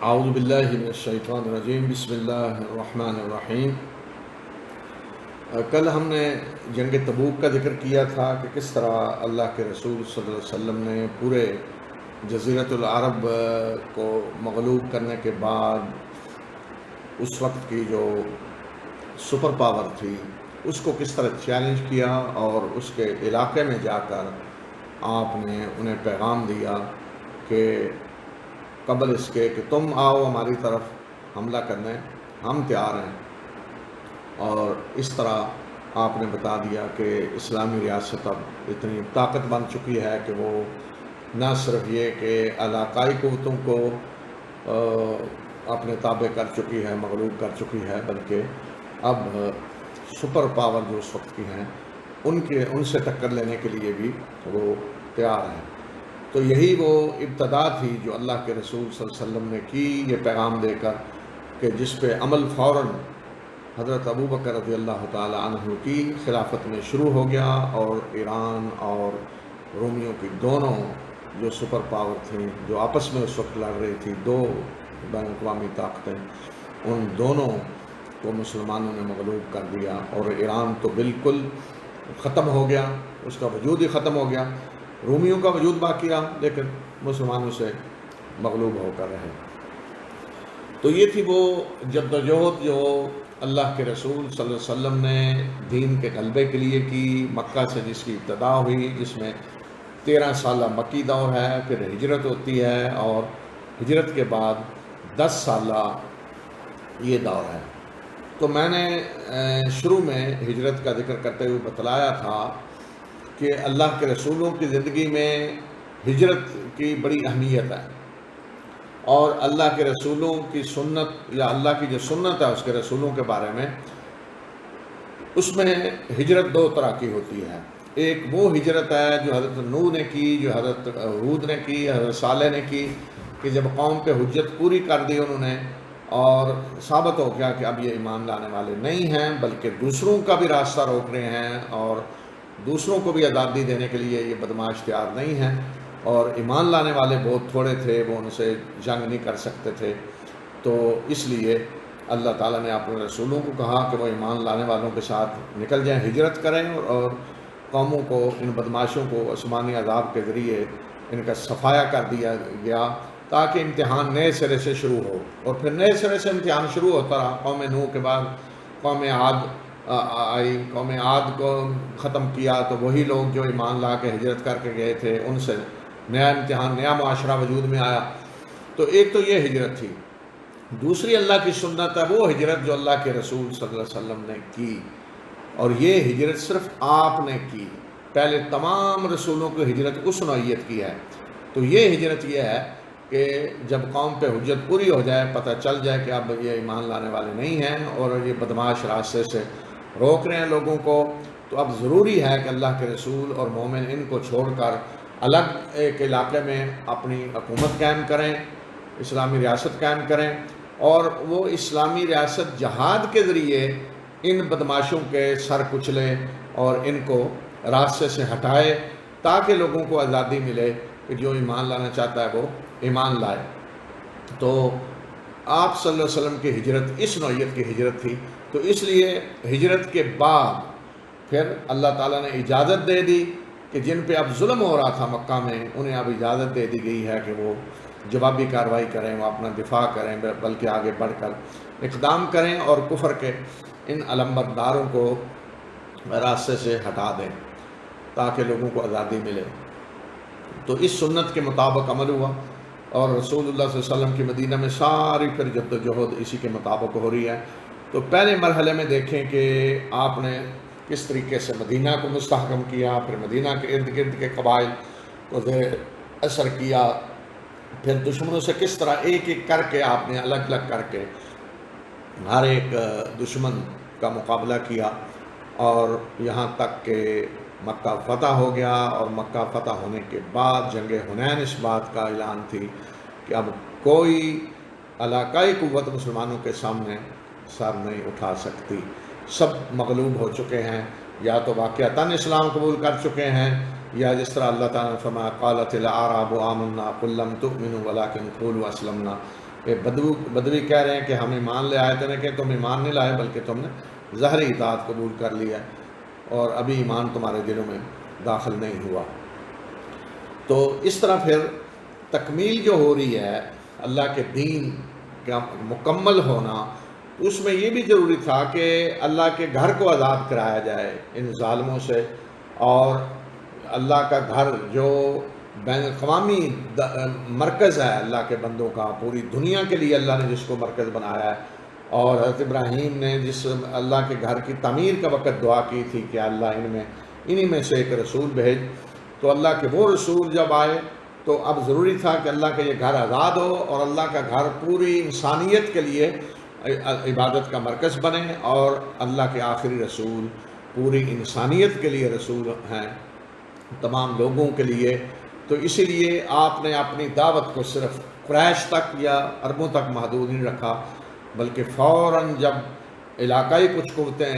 اعوذ باللہ من الشیطان الرجیم، بسم اللہ الرحمن الرحیم۔ کل ہم نے جنگ تبوک کا ذکر کیا تھا کہ کس طرح اللہ کے رسول صلی اللہ علیہ وسلم نے پورے جزیرۃ العرب کو مغلوب کرنے کے بعد اس وقت کی جو سپر پاور تھی اس کو کس طرح چیلنج کیا، اور اس کے علاقے میں جا کر آپ نے انہیں پیغام دیا کہ قبل اس کے کہ تم آؤ ہماری طرف حملہ کرنے، ہم تیار ہیں۔ اور اس طرح آپ نے بتا دیا کہ اسلامی ریاست اب اتنی طاقت بن چکی ہے کہ وہ نہ صرف یہ کہ علاقائی قوتوں کو اپنے تابع کر چکی ہے، مغلوب کر چکی ہے، بلکہ اب سپر پاور جو اس وقت کی ہیں ان سے ٹکر لینے کے لیے بھی وہ تیار ہیں۔ تو یہی وہ ابتدا تھی جو اللہ کے رسول صلی اللہ علیہ وسلم نے کی، یہ پیغام دے کر کہ جس پہ عمل فوراً حضرت ابو بکر رضی اللہ تعالی عنہ کی خلافت میں شروع ہو گیا، اور ایران اور رومیوں کی دونوں جو سپر پاور تھیں جو آپس میں اس وقت لڑ رہی تھی، دو بین الاقوامی طاقتیں، ان دونوں کو مسلمانوں نے مغلوب کر دیا، اور ایران تو بالکل ختم ہو گیا، اس کا وجود ہی ختم ہو گیا۔ رومیوں کا وجود باقی رہا لیکن مسلمانوں سے مغلوب ہو کر رہے۔ تو یہ تھی وہ جدوجہد جو اللہ کے رسول صلی اللہ علیہ وسلم نے دین کے غلبے کے لیے کی، مکہ سے جس کی ابتدا ہوئی، جس میں 13 سالہ مکی دور ہے، پھر ہجرت ہوتی ہے، اور ہجرت کے بعد 10 سالہ یہ دور ہے۔ تو میں نے شروع میں ہجرت کا ذکر کرتے ہوئے بتلایا تھا کہ اللہ کے رسولوں کی زندگی میں ہجرت کی بڑی اہمیت ہے، اور اللہ کے رسولوں کی سنت یا اللہ کی جو سنت ہے اس کے رسولوں کے بارے میں، اس میں ہجرت دو طرح کی ہوتی ہے۔ ایک وہ ہجرت ہے جو حضرت نوح نے کی، جو حضرت ہود نے کی، حضرت صالح نے کی، کہ جب قوم پہ حجت پوری کر دی انہوں نے اور ثابت ہو گیا کہ اب یہ ایمان لانے والے نہیں ہیں، بلکہ دوسروں کا بھی راستہ روک رہے ہیں اور دوسروں کو بھی آزادی دینے کے لیے یہ بدماش تیار نہیں ہیں، اور ایمان لانے والے بہت تھوڑے تھے، وہ ان سے جنگ نہیں کر سکتے تھے۔ تو اس لیے اللہ تعالیٰ نے اپنے رسولوں کو کہا کہ وہ ایمان لانے والوں کے ساتھ نکل جائیں، ہجرت کریں، اور قوموں کو، ان بدماشوں کو آسمانی عذاب کے ذریعے ان کا صفایا کر دیا گیا، تاکہ امتحان نئے سرے سے شروع ہو۔ اور پھر نئے سرے سے امتحان شروع ہوتا رہا۔ قوم نوح کے بعد قوم عاد آئی، قوم عاد کو ختم کیا، تو وہی لوگ جو ایمان لا کے ہجرت کر کے گئے تھے ان سے نیا امتحان، نیا معاشرہ وجود میں آیا۔ تو ایک تو یہ ہجرت تھی۔ دوسری اللہ کی سنت ہے وہ ہجرت جو اللہ کے رسول صلی اللہ علیہ وسلم نے کی، اور یہ ہجرت صرف آپ نے کی، پہلے تمام رسولوں کو ہجرت اس نوعیت کی ہے۔ تو یہ ہجرت یہ ہے کہ جب قوم پہ حجت پوری ہو جائے، پتہ چل جائے کہ اب یہ ایمان لانے والے نہیں ہیں اور یہ بدماش راستے سے روک رہے ہیں لوگوں کو، تو اب ضروری ہے کہ اللہ کے رسول اور مومن ان کو چھوڑ کر الگ ایک علاقے میں اپنی حکومت قائم کریں، اسلامی ریاست قائم کریں، اور وہ اسلامی ریاست جہاد کے ذریعے ان بدماشوں کے سر کچلے اور ان کو راستے سے ہٹائے، تاکہ لوگوں کو آزادی ملے کہ جو ایمان لانا چاہتا ہے وہ ایمان لائے۔ تو آپ صلی اللہ علیہ وسلم کی ہجرت اس نوعیت کی ہجرت تھی۔ تو اس لیے ہجرت کے بعد پھر اللہ تعالیٰ نے اجازت دے دی کہ جن پہ اب ظلم ہو رہا تھا مکہ میں، انہیں اب اجازت دے دی گئی ہے کہ وہ جوابی کارروائی کریں، وہ اپنا دفاع کریں، بلکہ آگے بڑھ کر اقدام کریں اور کفر کے ان علمبرداروں کو راستے سے ہٹا دیں تاکہ لوگوں کو آزادی ملے۔ تو اس سنت کے مطابق عمل ہوا، اور رسول اللہ صلی اللہ علیہ وسلم کی مدینہ میں ساری پھر جدوجہد اسی کے مطابق ہو رہی ہے۔ تو پہلے مرحلے میں دیکھیں کہ آپ نے کس طریقے سے مدینہ کو مستحکم کیا، پھر مدینہ کے ارد گرد کے قبائل کو زیر اثر کیا، پھر دشمنوں سے کس طرح ایک ایک کر کے آپ نے الگ الگ کر کے ہر ایک دشمن کا مقابلہ کیا، اور یہاں تک کہ مکہ فتح ہو گیا۔ اور مکہ فتح ہونے کے بعد جنگ حنین اس بات کا اعلان تھی کہ اب کوئی علاقائی قوت مسلمانوں کے سامنے سر نہیں اٹھا سکتی، سب مغلوب ہو چکے ہیں، یا تو واقعتاً اسلام قبول کر چکے ہیں یا جس طرح اللہ تعالیٰ نے فرمایا قالت الاعراب آمنا قل لم تؤمنوا ولکن قولوا اسلمنا، کہ بدوی کہہ رہے ہیں کہ ہم ایمان لے آئے تھے، کہ تم ایمان نہیں لائے بلکہ تم نے ظاہری اطاعت قبول کر لیا اور ابھی ایمان تمہارے دلوں میں داخل نہیں ہوا۔ تو اس طرح پھر تکمیل جو ہو رہی ہے اللہ کے دین کا مکمل ہونا، اس میں یہ بھی ضروری تھا کہ اللہ کے گھر کو آزاد کرایا جائے ان ظالموں سے، اور اللہ کا گھر جو بین الاقوامی مرکز ہے اللہ کے بندوں کا، پوری دنیا کے لیے اللہ نے جس کو مرکز بنایا ہے، اور حضرت ابراہیم نے جس اللہ کے گھر کی تعمیر کا وقت دعا کی تھی کہ اللہ انہی میں سے ایک رسول بھیج، تو اللہ کے وہ رسول جب آئے تو اب ضروری تھا کہ اللہ کا یہ گھر آزاد ہو اور اللہ کا گھر پوری انسانیت کے لیے عبادت کا مرکز بنے، اور اللہ کے آخری رسول پوری انسانیت کے لیے رسول ہیں، تمام لوگوں کے لیے۔ تو اسی لیے آپ نے اپنی دعوت کو صرف قریش تک یا عربوں تک محدود نہیں رکھا، بلکہ فوراً جب علاقائی کچھ قوتیں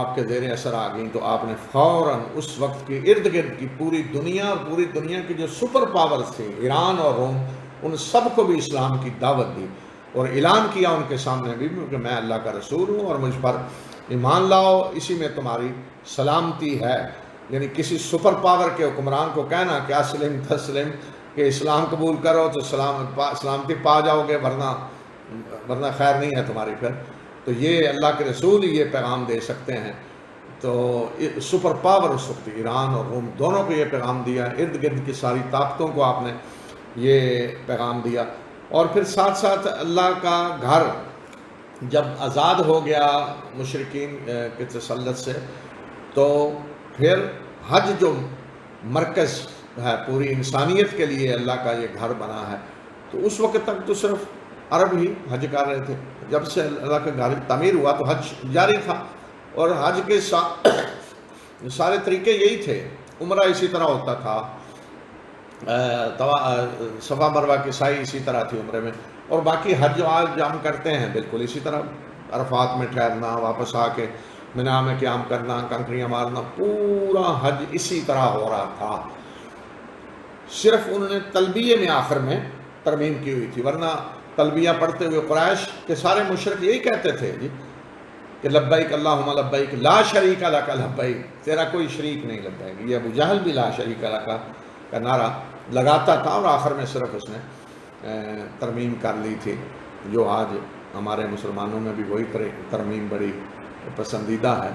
آپ کے زیر اثر آ گئیں تو آپ نے فوراً اس وقت کی ارد گرد کی پوری دنیا اور پوری دنیا کی جو سپر پاورز تھی ایران اور روم، ان سب کو بھی اسلام کی دعوت دی اور اعلان کیا ان کے سامنے بھی کہ میں اللہ کا رسول ہوں اور مجھ پر ایمان لاؤ، اسی میں تمہاری سلامتی ہے۔ یعنی کسی سپر پاور کے حکمران کو کہنا کہ اسلم تسلم، کہ اسلام قبول کرو تو سلامتی پا جاؤ گے، ورنہ خیر نہیں ہے تمہاری پھر، تو یہ اللہ کے رسول ہی یہ پیغام دے سکتے ہیں۔ تو سپر پاور اس وقت ایران اور روم دونوں کو یہ پیغام دیا، ارد گرد کی ساری طاقتوں کو آپ نے یہ پیغام دیا۔ اور پھر ساتھ ساتھ اللہ کا گھر جب آزاد ہو گیا مشرکین کے تسلط سے، تو پھر حج جو مرکز ہے پوری انسانیت کے لیے اللہ کا یہ گھر بنا ہے، تو اس وقت تک تو صرف عرب ہی حج کر رہے تھے۔ جب سے اللہ کا گھر تعمیر ہوا تو حج جاری تھا، اور حج کے سارے طریقے یہی تھے۔ عمرہ اسی طرح ہوتا تھا، صفا مروہ کی سعی اسی طرح تھی عمرے میں، اور باقی حج جو آج ہم کرتے ہیں بالکل اسی طرح، عرفات میں ٹھہرنا، واپس آ کے مینا میں قیام کرنا، کنکریاں مارنا، پورا حج اسی طرح ہو رہا تھا۔ صرف انہوں نے تلبیہ میں آخر میں ترمیم کی ہوئی تھی، ورنہ تلبیہ پڑھتے ہوئے قریش کے سارے مشرک یہی کہتے تھے جی کہ لبیک اللہم لبیک لا شریک لک لبیک، تیرا کوئی شریک نہیں لبیک۔ یہ ابو جہل بھی لا شریک لک کا نعرہ لگاتا تھا، اور آخر میں صرف اس نے ترمیم کر لی تھی، جو آج ہمارے مسلمانوں میں بھی وہی ترمیم بڑی پسندیدہ ہے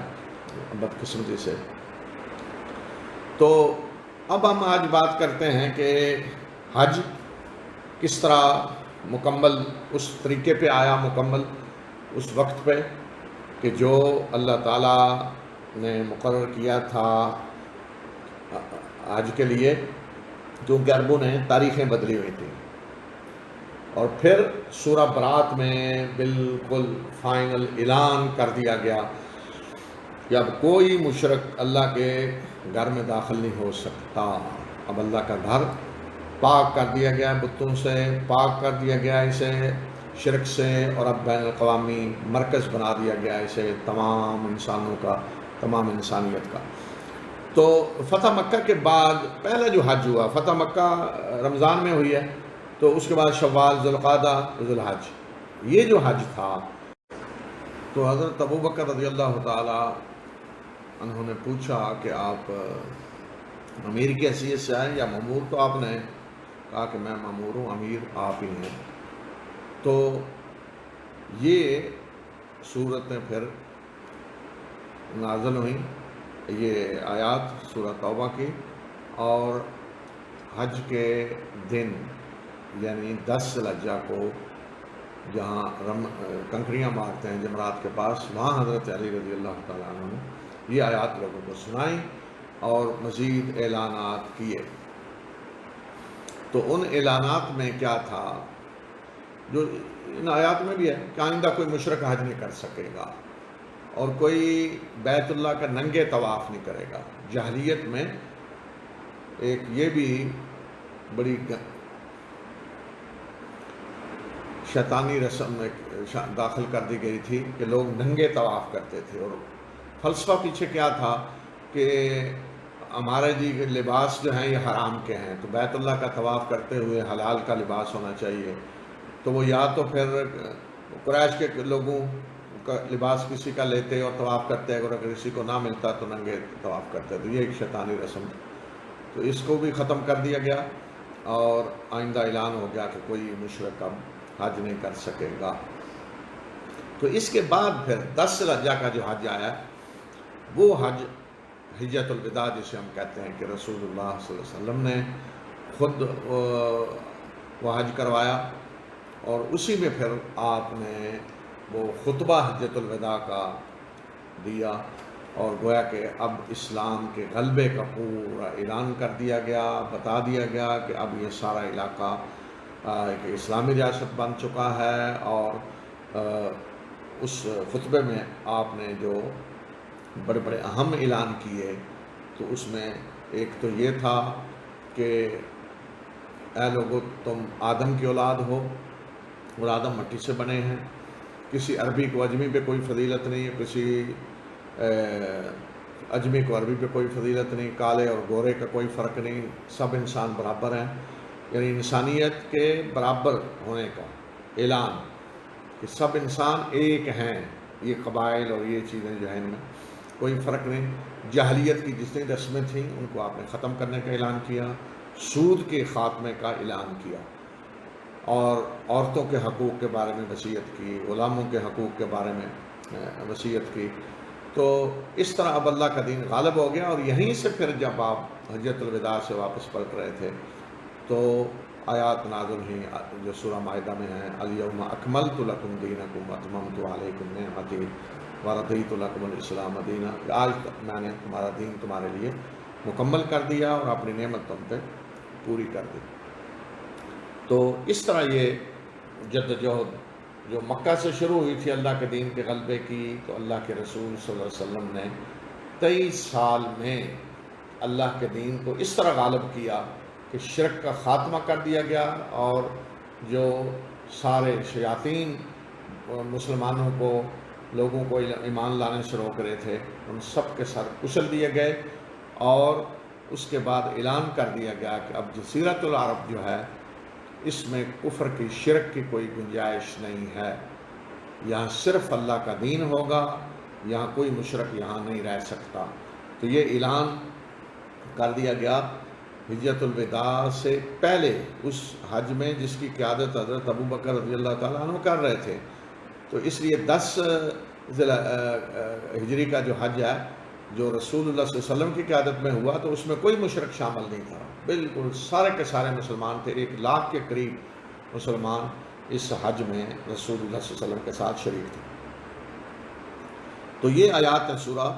بدقسمتی سے۔ تو اب ہم آج بات کرتے ہیں کہ حج کس طرح مکمل اس طریقے پہ آیا، مکمل اس وقت پہ کہ جو اللہ تعالیٰ نے مقرر کیا تھا حج کے لیے، کیونکہ عربوں نے تاریخیں بدلی ہوئی تھیں۔ اور پھر سورہ برات میں بالکل فائنل اعلان کر دیا گیا کہ اب کوئی مشرک اللہ کے گھر میں داخل نہیں ہو سکتا، اب اللہ کا گھر پاک کر دیا گیا، بتوں سے پاک کر دیا گیا اسے، شرک سے، اور اب بین الاقوامی مرکز بنا دیا گیا اسے تمام انسانوں کا، تمام انسانیت کا۔ تو فتح مکہ کے بعد پہلا جو حج ہوا، فتح مکہ رمضان میں ہوئی ہے، تو اس کے بعد شوال، ذوالقعدہ، ذوالحج، یہ جو حج تھا، تو حضرت ابوبکر رضی اللہ تعالی انہوں نے پوچھا کہ آپ امیر کی حیثیت سے آئے یا مامور؟ تو آپ نے کہا کہ میں مامور ہوں، امیر آپ ہی ہیں۔ تو یہ صورتیں پھر نازل ہوئیں، یہ آیات سورہ توبہ کی، اور حج کے دن یعنی 10 ذی الحجہ کو جہاں کنکریاں مارتے ہیں جمرات کے پاس، وہاں حضرت علی رضی اللہ تعالیٰ عنہ نے یہ آیات لوگوں کو سنائیں اور مزید اعلانات کیے۔ تو ان اعلانات میں کیا تھا، جو ان آیات میں بھی ہے کہ آئندہ کوئی مشرک حج نہیں کر سکے گا، اور کوئی بیت اللہ کا ننگے طواف نہیں کرے گا۔ جاہلیت میں ایک یہ بھی بڑی شیطانی رسم میں داخل کر دی گئی تھی کہ لوگ ننگے طواف کرتے تھے، اور فلسفہ پیچھے کیا تھا کہ ہمارے جی لباس جو ہیں یہ حرام کے ہیں، تو بیت اللہ کا طواف کرتے ہوئے حلال کا لباس ہونا چاہیے، تو وہ یا تو پھر قریش کے لوگوں کا لباس کسی کا لیتے اور طواف کرتے، اگر کسی کو نہ ملتا تو ننگے طواف کرتے، تو یہ ایک شیطانی رسم تھی، تو اس کو بھی ختم کر دیا گیا، اور آئندہ اعلان ہو گیا کہ کوئی مشرک اب حج نہیں کر سکے گا۔ تو اس کے بعد پھر 10 ذی الحجہ کا جو حج آیا وہ حج حجۃ الوداع جسے ہم کہتے ہیں، کہ رسول اللہ صلی اللہ علیہ وسلم نے خود وہ حج کروایا، اور اسی میں پھر آپ نے وہ خطبہ حجۃ الوداع کا دیا، اور گویا کہ اب اسلام کے غلبے کا پورا اعلان کر دیا گیا، بتا دیا گیا کہ اب یہ سارا علاقہ ایک اسلامی ریاست بن چکا ہے۔ اور اس خطبے میں آپ نے جو بڑے بڑے اہم اعلان کیے، تو اس میں ایک تو یہ تھا کہ اے لوگو، تم آدم کی اولاد ہو، اور آدم مٹی سے بنے ہیں، کسی عربی کو اجمی پہ کوئی فضیلت نہیں ہے، کسی اجمی کو عربی پہ کوئی فضیلت نہیں، کالے اور گورے کا کوئی فرق نہیں، سب انسان برابر ہیں، یعنی انسانیت کے برابر ہونے کا اعلان، کہ سب انسان ایک ہیں، یہ قبائل اور یہ چیزیں جو ہیں ان میں کوئی فرق نہیں۔ جاہلیت کی جتنی رسمیں تھیں ان کو آپ نے ختم کرنے کا اعلان کیا، سود کے خاتمے کا اعلان کیا، اور عورتوں کے حقوق کے بارے میں وصیت کی، غلاموں کے حقوق کے بارے میں وصیت کی۔ تو اس طرح اب اللہ کا دین غالب ہو گیا، اور یہیں سے پھر جب آپ حجۃ الوداع سے واپس پلٹ رہے تھے تو آیات نازل ہیں جو سورہ مائدہ میں ہیں، الیوم اکملت لکم دینکم واتممت علیکم نعمتی ورضیت لکم الاسلام دینا، آج میں نے تمہارا دین تمہارے لیے مکمل کر دیا اور اپنی نعمت تم پہ پوری کر دی۔ تو اس طرح یہ جدوجہد جو مکہ سے شروع ہوئی تھی اللہ کے دین کے غلبے کی، تو اللہ کے رسول صلی اللہ علیہ وسلم نے 23 سال میں اللہ کے دین کو اس طرح غالب کیا کہ شرک کا خاتمہ کر دیا گیا، اور جو سارے شیاطین مسلمانوں کو، لوگوں کو ایمان لانے سے روک رہے تھے، ان سب کے سر کچل دیے گئے، اور اس کے بعد اعلان کر دیا گیا کہ اب جزیرۃ العرب جو ہے اس میں کفر کی، شرک کی کوئی گنجائش نہیں ہے، یہاں صرف اللہ کا دین ہوگا، یہاں کوئی مشرک یہاں نہیں رہ سکتا۔ تو یہ اعلان کر دیا گیا حجۃ الوداع سے پہلے، اس حج میں جس کی قیادت حضرت ابو بکر رضی اللہ تعالیٰ عنہ کر رہے تھے۔ تو اس لیے 10 ہجری کا جو حج ہے جو رسول اللہ صلی اللہ علیہ وسلم کی قیادت میں ہوا، تو اس میں کوئی مشرک شامل نہیں تھا، بالکل سارے کے سارے مسلمان تھے، 1 لاکھ کے قریب مسلمان اس حج میں رسول اللہ صلی اللہ علیہ وسلم کے ساتھ شریک تھے۔ تو یہ آیات سورہ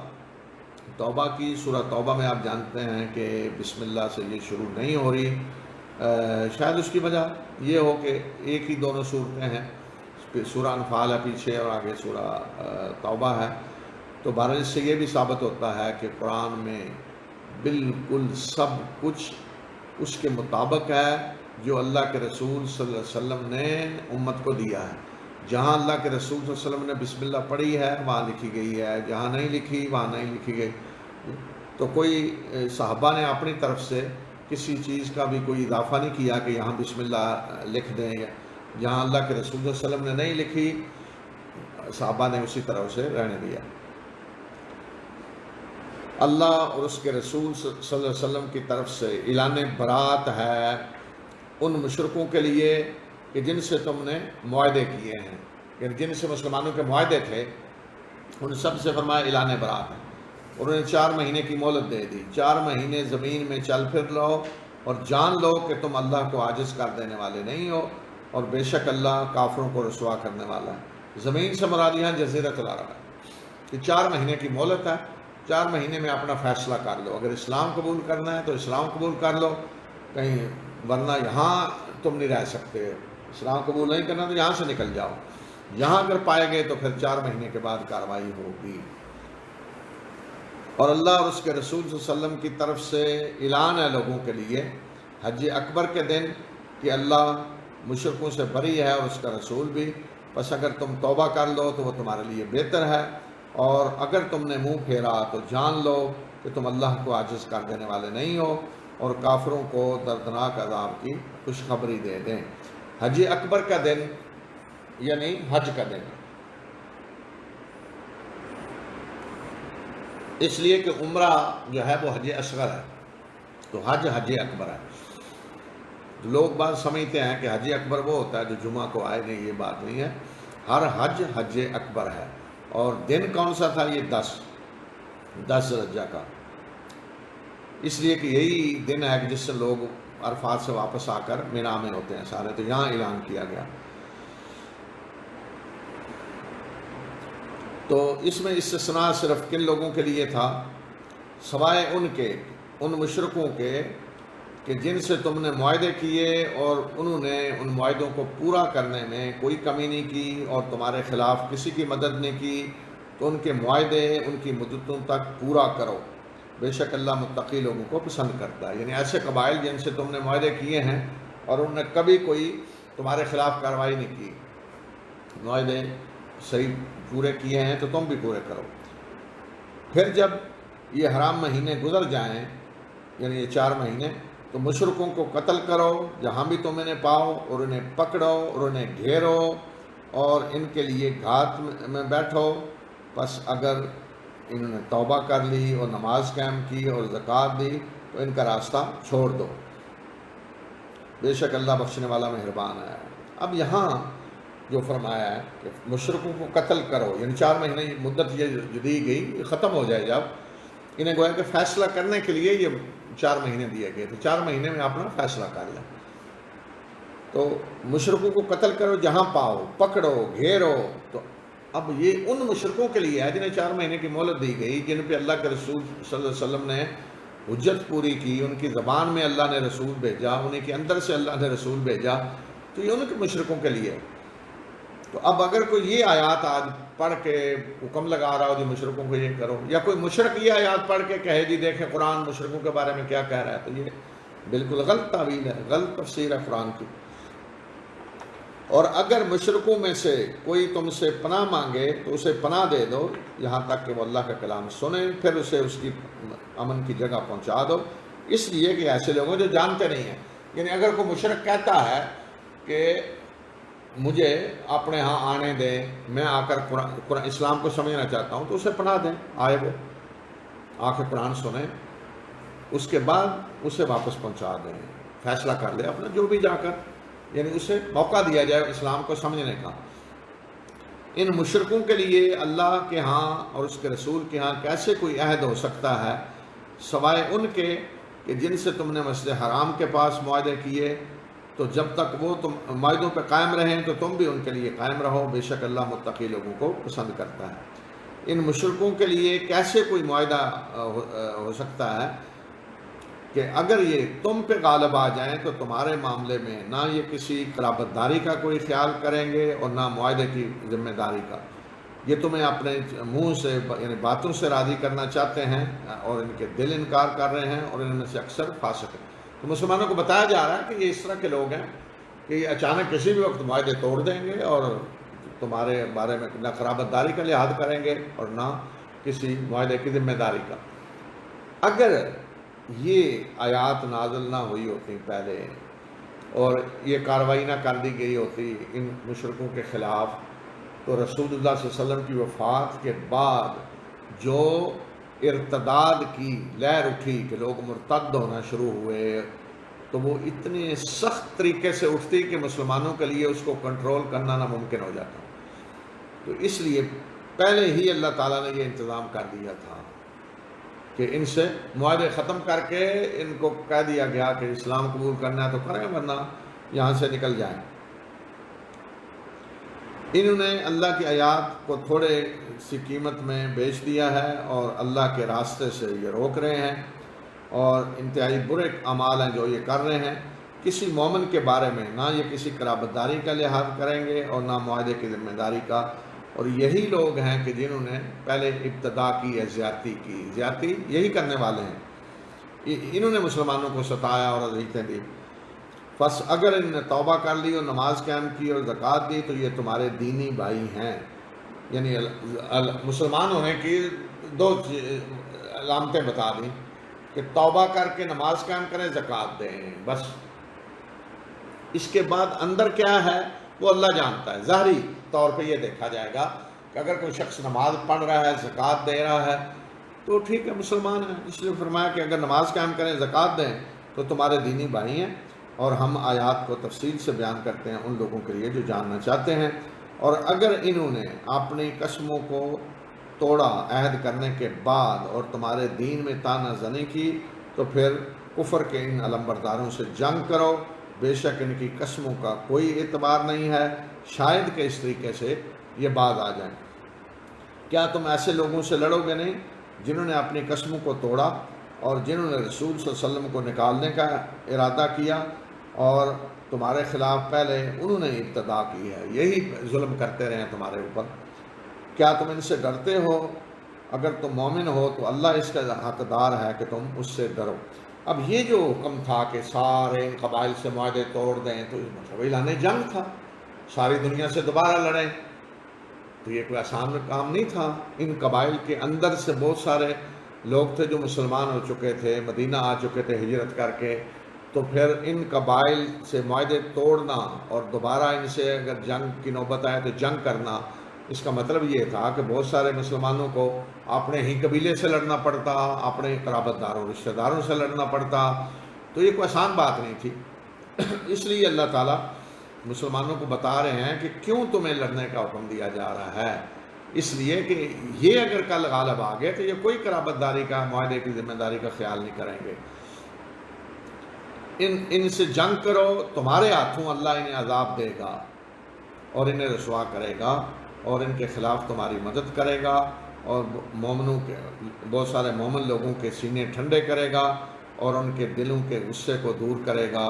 توبہ کی۔ سورہ توبہ میں آپ جانتے ہیں کہ بسم اللہ سے یہ شروع نہیں ہو رہی، شاید اس کی وجہ یہ ہو کہ ایک ہی دونوں صورتیں ہیں، سورہ انفال ہے پیچھے اور آگے سورہ توبہ ہے، تو بہرحال اس سے یہ بھی ثابت ہوتا ہے کہ قرآن میں بالکل سب کچھ اس کے مطابق ہے جو اللہ کے رسول صلی اللہ علیہ وسلم نے امت کو دیا ہے۔ جہاں اللہ کے رسول صلی اللہ علیہ وسلم نے بسم اللہ پڑھی ہے وہاں لکھی گئی ہے، جہاں نہیں لکھی وہاں نہیں لکھی گئی۔ تو کوئی صحابہ نے اپنی طرف سے کسی چیز کا بھی کوئی اضافہ نہیں کیا کہ یہاں بسم اللہ لکھ دیں، جہاں اللہ کے رسول صلی اللہ علیہ وسلم نے نہیں لکھی صحابہ نے اسی طرح اسے رہنے دیا۔ اللہ اور اس کے رسول صلی اللہ علیہ وسلم کی طرف سے اعلان برات ہے ان مشرکوں کے لیے کہ جن سے تم نے معاہدے کیے ہیں، یعنی جن سے مسلمانوں کے معاہدے تھے ان سب سے فرمایا اعلان برات ہے۔ انہوں نے 4 مہینے کی مہلت دے دی، 4 مہینے زمین میں چل پھر لو اور جان لو کہ تم اللہ کو عاجز کر دینے والے نہیں ہو، اور بے شک اللہ کافروں کو رسوا کرنے والا ہے۔ زمین سے مراد یہاں جزیرۃ العرب ہے کہ 4 مہینے کی مہلت ہے، 4 مہینے میں اپنا فیصلہ کر لو، اگر اسلام قبول کرنا ہے تو اسلام قبول کر لو، کہیں ورنہ یہاں تم نہیں رہ سکتے، اسلام قبول نہیں کرنا تو یہاں سے نکل جاؤ، یہاں اگر پائے گئے تو پھر 4 مہینے کے بعد کارروائی ہوگی۔ اور اللہ اور اس کے رسول صلی اللہ علیہ وسلم کی طرف سے اعلان ہے لوگوں کے لیے حج اکبر کے دن کہ اللہ مشرکوں سے بری ہے اور اس کا رسول بھی، بس اگر تم توبہ کر لو تو وہ تمہارے لیے بہتر ہے، اور اگر تم نے منہ پھیرا تو جان لو کہ تم اللہ کو عاجز کر دینے والے نہیں ہو، اور کافروں کو دردناک عذاب کی خوشخبری دے دیں۔ حج اکبر کا دن یعنی حج کا دن، اس لیے کہ عمرہ جو ہے وہ حج اصغر ہے، تو حج اکبر ہے۔ لوگ بات سمجھتے ہیں کہ حج اکبر وہ ہوتا ہے جو جمعہ کو آئے، نہیں، یہ بات نہیں ہے۔ ہر حج اکبر ہے۔ اور دن کون سا تھا؟ یہ 10 ذی الحجہ کا، اس لیے کہ یہی دن ہے کہ جس سے لوگ عرفات سے واپس آ کر مینا میں ہوتے ہیں سارے، تو یہاں اعلان کیا گیا۔ تو اس میں استثناء صرف کن لوگوں کے لیے تھا؟ سوائے ان مشرکوں کے کہ جن سے تم نے معاہدے کیے اور انہوں نے ان معاہدوں کو پورا کرنے میں کوئی کمی نہیں کی اور تمہارے خلاف کسی کی مدد نہیں کی، تو ان کے معاہدے ان کی مدتوں تک پورا کرو، بے شک اللہ متقی لوگوں کو پسند کرتا ہے۔ یعنی ایسے قبائل جن سے تم نے معاہدے کیے ہیں اور انہوں نے کبھی کوئی تمہارے خلاف کارروائی نہیں کی، معاہدے صحیح پورے کیے ہیں تو تم بھی پورے کرو۔ پھر جب یہ حرام مہینے گزر جائیں، یعنی یہ 4 مہینے، تو مشرکوں کو قتل کرو جہاں بھی تم انہیں پاؤ، اور انہیں پکڑو اور انہیں گھیرو اور ان کے لیے گھات میں بیٹھو۔ پس اگر انہوں نے توبہ کر لی اور نماز قائم کی اور زکوٰۃ دی تو ان کا راستہ چھوڑ دو، بے شک اللہ بخشنے والا مہربان ہے۔ اب یہاں جو فرمایا ہے کہ مشرکوں کو قتل کرو، یعنی 4 مہینے مدت یہ دی گئی، یہ ختم ہو جائے جب انہیں گویا کہ فیصلہ کرنے کے لیے یہ 4 مہینے دیے گئے، تو 4 مہینے میں اپنا فیصلہ کر لیں۔ تو مشرکوں کو قتل کرو جہاں پاؤ، پکڑو، گھیرو۔ تو اب یہ ان مشرکوں کے لیے ہے جنہیں 4 مہینے کی مہلت دی گئی، جن پہ اللہ کے رسول صلی اللہ علیہ وسلم نے حجت پوری کی، ان کی زبان میں اللہ نے رسول بھیجا، انہیں کے اندر سے اللہ نے رسول بھیجا، تو یہ ان کے مشرکوں کے لیے۔ تو اب اگر کوئی یہ آیات آج پڑھ کے حکم لگا رہا ہو جی مشرکوں کو یہ کرو، یا کوئی مشرک یہ آیات پڑھ کے کہے جی دیکھیں قرآن مشرکوں کے بارے میں کیا کہہ رہا ہے، تو یہ بالکل غلط تعویل ہے، غلط تفسیر ہے قرآن کی۔ اور اگر مشرکوں میں سے کوئی تم سے پناہ مانگے تو اسے پناہ دے دو یہاں تک کہ وہ اللہ کا کلام سنے، پھر اسے اس کی امن کی جگہ پہنچا دو، اس لیے کہ ایسے لوگ ہیں جو جانتے نہیں ہیں۔ یعنی اگر کوئی مشرک کہتا ہے کہ مجھے اپنے ہاں آنے دیں، میں آ کر قرآن اسلام کو سمجھنا چاہتا ہوں، تو اسے پناہ دیں، آئے وہ آ کے قرآن سنیں، اس کے بعد اسے واپس پہنچا دیں، فیصلہ کر لے اپنا جو بھی جا کر، یعنی اسے موقع دیا جائے اسلام کو سمجھنے کا۔ ان مشرکوں کے لیے اللہ کے ہاں اور اس کے رسول کے ہاں کیسے کوئی عہد ہو سکتا ہے سوائے ان کے کہ جن سے تم نے مسجد حرام کے پاس معاہدے کیے، تو جب تک وہ تم معاہدوں پہ قائم رہیں تو تم بھی ان کے لیے قائم رہو، بے شک اللہ متقی لوگوں کو پسند کرتا ہے۔ ان مشرکوں کے لیے کیسے کوئی معاہدہ ہو سکتا ہے کہ اگر یہ تم پہ غالب آ جائیں تو تمہارے معاملے میں نہ یہ کسی قرابت داری کا کوئی خیال کریں گے اور نہ معاہدے کی ذمہ داری کا، یہ تمہیں اپنے منہ سے یعنی باتوں سے راضی کرنا چاہتے ہیں اور ان کے دل انکار کر رہے ہیں، اور ان میں سے اکثر فاسق ہیں۔ تو مسلمانوں کو بتایا جا رہا ہے کہ یہ اس طرح کے لوگ ہیں کہ یہ اچانک کسی بھی وقت معاہدے توڑ دیں گے اور تمہارے بارے میں نہ قرابت داری کا لحاظ کریں گے اور نہ کسی معاہدے کی ذمہ داری کا۔ اگر یہ آیات نازل نہ ہوئی ہوتی پہلے اور یہ کارروائی نہ کر دی گئی ہوتی ان مشرکوں کے خلاف، تو رسول اللہ صلی اللہ علیہ وسلم کی وفات کے بعد جو ارتداد کی لہر اٹھی کہ لوگ مرتد ہونا شروع ہوئے، تو وہ اتنے سخت طریقے سے اٹھتی کہ مسلمانوں کے لیے اس کو کنٹرول کرنا ناممکن ہو جاتا۔ تو اس لیے پہلے ہی اللہ تعالیٰ نے یہ انتظام کر دیا تھا کہ ان سے معاہدے ختم کر کے ان کو کہہ دیا گیا کہ اسلام قبول کرنا ہے تو کریں ورنہ یہاں سے نکل جائیں۔ انہوں نے اللہ کی آیات کو تھوڑے سی قیمت میں بیچ دیا ہے اور اللہ کے راستے سے یہ روک رہے ہیں، اور انتہائی برے اعمال ہیں جو یہ کر رہے ہیں۔ کسی مومن کے بارے میں نہ یہ کسی قرابت داری کا لحاظ کریں گے اور نہ معاہدے کی ذمہ داری کا، اور یہی لوگ ہیں کہ جنہوں نے پہلے ابتدا کی ہے زیادتی کی، زیادتی یہی کرنے والے ہیں، انہوں نے مسلمانوں کو ستایا اور اذیتیں دی۔ بس اگر ان نے توبہ کر لی اور نماز قائم کی اور زکوٰۃ دی تو یہ تمہارے دینی بھائی ہیں۔ یعنی مسلمان ہونے کی علامتیں بتا دیں کہ توبہ کر کے نماز قائم کریں، زکوٰۃ دیں، بس اس کے بعد اندر کیا ہے وہ اللہ جانتا ہے۔ ظاہری طور پہ یہ دیکھا جائے گا کہ اگر کوئی شخص نماز پڑھ رہا ہے، زکوٰۃ دے رہا ہے تو ٹھیک ہے، مسلمان ہے۔ اس لیے فرمایا کہ اگر نماز قائم کریں، زکوٰۃ دیں تو تمہارے دینی بھائی ہیں، اور ہم آیات کو تفصیل سے بیان کرتے ہیں ان لوگوں کے لیے جو جاننا چاہتے ہیں۔ اور اگر انہوں نے اپنی قسموں کو توڑا عہد کرنے کے بعد اور تمہارے دین میں طعنہ زنی کی تو پھر کفر کے ان علمبرداروں سے جنگ کرو، بے شک ان کی قسموں کا کوئی اعتبار نہیں ہے، شاید کہ اس طریقے سے یہ باز آ جائیں۔ کیا تم ایسے لوگوں سے لڑو گے نہیں جنہوں نے اپنی قسموں کو توڑا اور جنہوں نے رسول صلی اللہ علیہ وسلم کو نکالنے کا ارادہ کیا اور تمہارے خلاف پہلے انہوں نے ابتدا کی ہے، یہی ظلم کرتے رہے ہیں تمہارے اوپر۔ کیا تم ان سے ڈرتے ہو؟ اگر تم مومن ہو تو اللہ اس کا حقدار ہے کہ تم اس سے ڈرو۔ اب یہ جو حکم تھا کہ سارے ان قبائل سے معاہدے توڑ دیں، تو مطلب اعلان جنگ تھا، ساری دنیا سے دوبارہ لڑیں، تو یہ کوئی آسان کام نہیں تھا۔ ان قبائل کے اندر سے بہت سارے لوگ تھے جو مسلمان ہو چکے تھے، مدینہ آ چکے تھے ہجرت کر کے، تو پھر ان قبائل سے معاہدے توڑنا اور دوبارہ ان سے اگر جنگ کی نوبت آئے تو جنگ کرنا، اس کا مطلب یہ تھا کہ بہت سارے مسلمانوں کو اپنے ہی قبیلے سے لڑنا پڑتا، اپنے قرابت داروں رشتہ داروں سے لڑنا پڑتا، تو یہ کوئی آسان بات نہیں تھی۔ اس لیے اللہ تعالیٰ مسلمانوں کو بتا رہے ہیں کہ کیوں تمہیں لڑنے کا حکم دیا جا رہا ہے، اس لیے کہ یہ اگر کل غالب آ گئے تو یہ کوئی قرابت داری کا، معاہدے کی ذمہ داری کا خیال نہیں کریں گے۔ ان سے جنگ کرو، تمہارے ہاتھوں اللہ انہیں عذاب دے گا اور انہیں رسوا کرے گا اور ان کے خلاف تمہاری مدد کرے گا، اور مومنوں کے بہت سارے مومن لوگوں کے سینے ٹھنڈے کرے گا اور ان کے دلوں کے غصے کو دور کرے گا،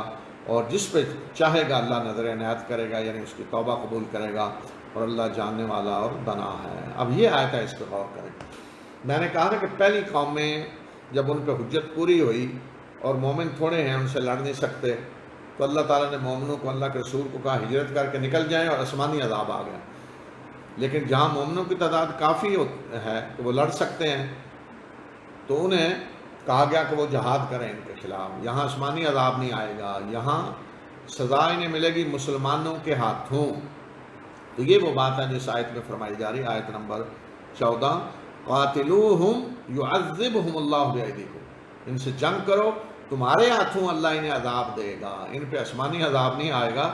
اور جس پہ چاہے گا اللہ نظر عنایت کرے گا، یعنی اس کی توبہ قبول کرے گا، اور اللہ جاننے والا اور دانا ہے۔ اب یہ آیت ہے، اس پہ غور کریں۔ میں نے کہا نا کہ پہلی قوم میں جب ان پہ حجت پوری ہوئی اور مومن تھوڑے ہیں، ان سے لڑ نہیں سکتے، تو اللہ تعالیٰ نے مومنوں کو، اللہ کے رسول کو کہا ہجرت کر کے نکل جائیں، اور آسمانی عذاب آ گیا۔ لیکن جہاں مومنوں کی تعداد کافی ہے کہ وہ لڑ سکتے ہیں، تو انہیں کہا گیا کہ وہ جہاد کریں ان کے خلاف۔ یہاں آسمانی عذاب نہیں آئے گا، یہاں سزا انہیں ملے گی مسلمانوں کے ہاتھوں۔ تو یہ وہ بات ہے جس آیت میں فرمائی جا رہی، آیت نمبر 14، قاتلوہم یعذبہم اللہ بایدیکم، ان سے جنگ کرو، تمہارے ہاتھوں اللہ انہیں عذاب دے گا۔ ان پہ آسمانی عذاب نہیں آئے گا،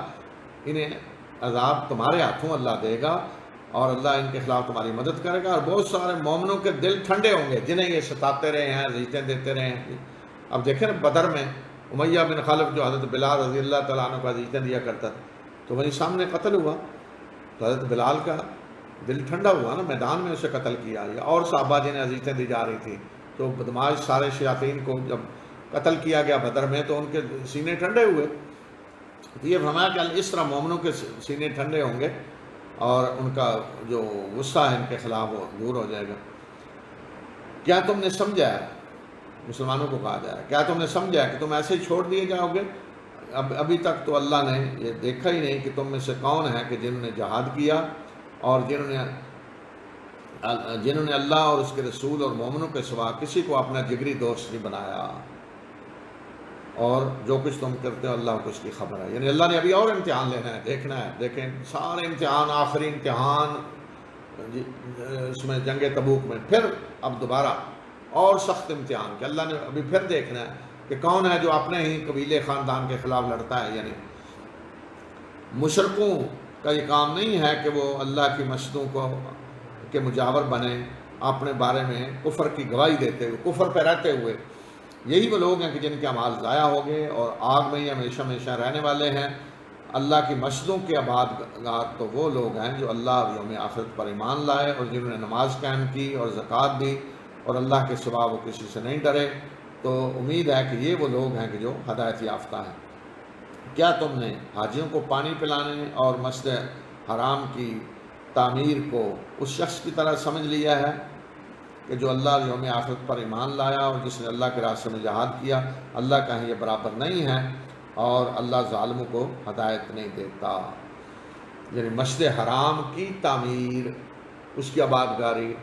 انہیں عذاب تمہارے ہاتھوں اللہ دے گا، اور اللہ ان کے خلاف تمہاری مدد کرے گا، اور بہت سارے مومنوں کے دل ٹھنڈے ہوں گے جنہیں یہ ستاتے رہے ہیں، اذیتیں دیتے رہے ہیں۔ اب دیکھیں نا، بدر میں امیہ بن خلف جو حضرت بلال رضی اللہ تعالیٰ عنہ کو اذیتیں دیا کرتا تھا، تو وہیں سامنے قتل ہوا، تو حضرت بلال کا دل ٹھنڈا ہوا نا، میدان میں اسے قتل کیا، یا اور صحابہ جنہیں اذیتیں دی جا رہی تھیں، تو بدماش سارے شیاطین کو جب قتل کیا گیا بدر میں، تو ان کے سینے ٹھنڈے ہوئے۔ تو یہ فرمایا کہ اس طرح مومنوں کے سینے ٹھنڈے ہوں گے اور ان کا جو غصہ ہے ان کے خلاف وہ دور ہو جائے گا۔ کیا تم نے سمجھا ہے، مسلمانوں کو کہا جائے، کیا تم نے سمجھا ہے کہ تم ایسے ہی چھوڑ دیے جاؤ گے؟ ابھی تک تو اللہ نے یہ دیکھا ہی نہیں کہ تم میں سے کون ہے کہ جنہوں نے جہاد کیا اور جنہوں نے اللہ اور اس کے رسول اور مومنوں کے سوا کسی کو اپنا جگری دوست نہیں بنایا، اور جو کچھ تم کرتے ہو اللہ کو اس کی خبر ہے۔ یعنی اللہ نے ابھی اور امتحان لینا ہے، دیکھنا ہے۔ دیکھیں سارے امتحان، آخری امتحان اس میں جنگ تبوک میں، پھر اب دوبارہ اور سخت امتحان کہ اللہ نے ابھی پھر دیکھنا ہے کہ کون ہے جو اپنے ہی قبیلے خاندان کے خلاف لڑتا ہے۔ یعنی مشرکوں کا یہ کام نہیں ہے کہ وہ اللہ کی مسجدوں کو کے مجاور بنے، اپنے بارے میں کفر کی گواہی دیتے ہوئے، کفر پہ رہتے ہوئے۔ یہی وہ لوگ ہیں کہ جن کے اعمال ضائع ہو گئے اور آگ میں ہی ہمیشہ ہمیشہ رہنے والے ہیں۔ اللہ کی مسجدوں کے آبادگار تو وہ لوگ ہیں جو اللہ اور یوم آخرت پر ایمان لائے اور جنہوں نے نماز قائم کی اور زکوٰۃ دی اور اللہ کے سوا وہ کسی سے نہیں ڈرے۔ تو امید ہے کہ یہ وہ لوگ ہیں کہ جو ہدایت یافتہ ہیں۔ کیا تم نے حاجیوں کو پانی پلانے اور مسجد حرام کی تعمیر کو اس شخص کی طرح سمجھ لیا ہے کہ جو اللہ اور یوم آخرت پر ایمان لایا اور جس نے اللہ کے راستے میں جہاد کیا؟ اللہ کا یہ برابر نہیں ہے، اور اللہ ظالموں کو ہدایت نہیں دیتا۔ یعنی مسجد حرام کی تعمیر، اس کی آبادکاری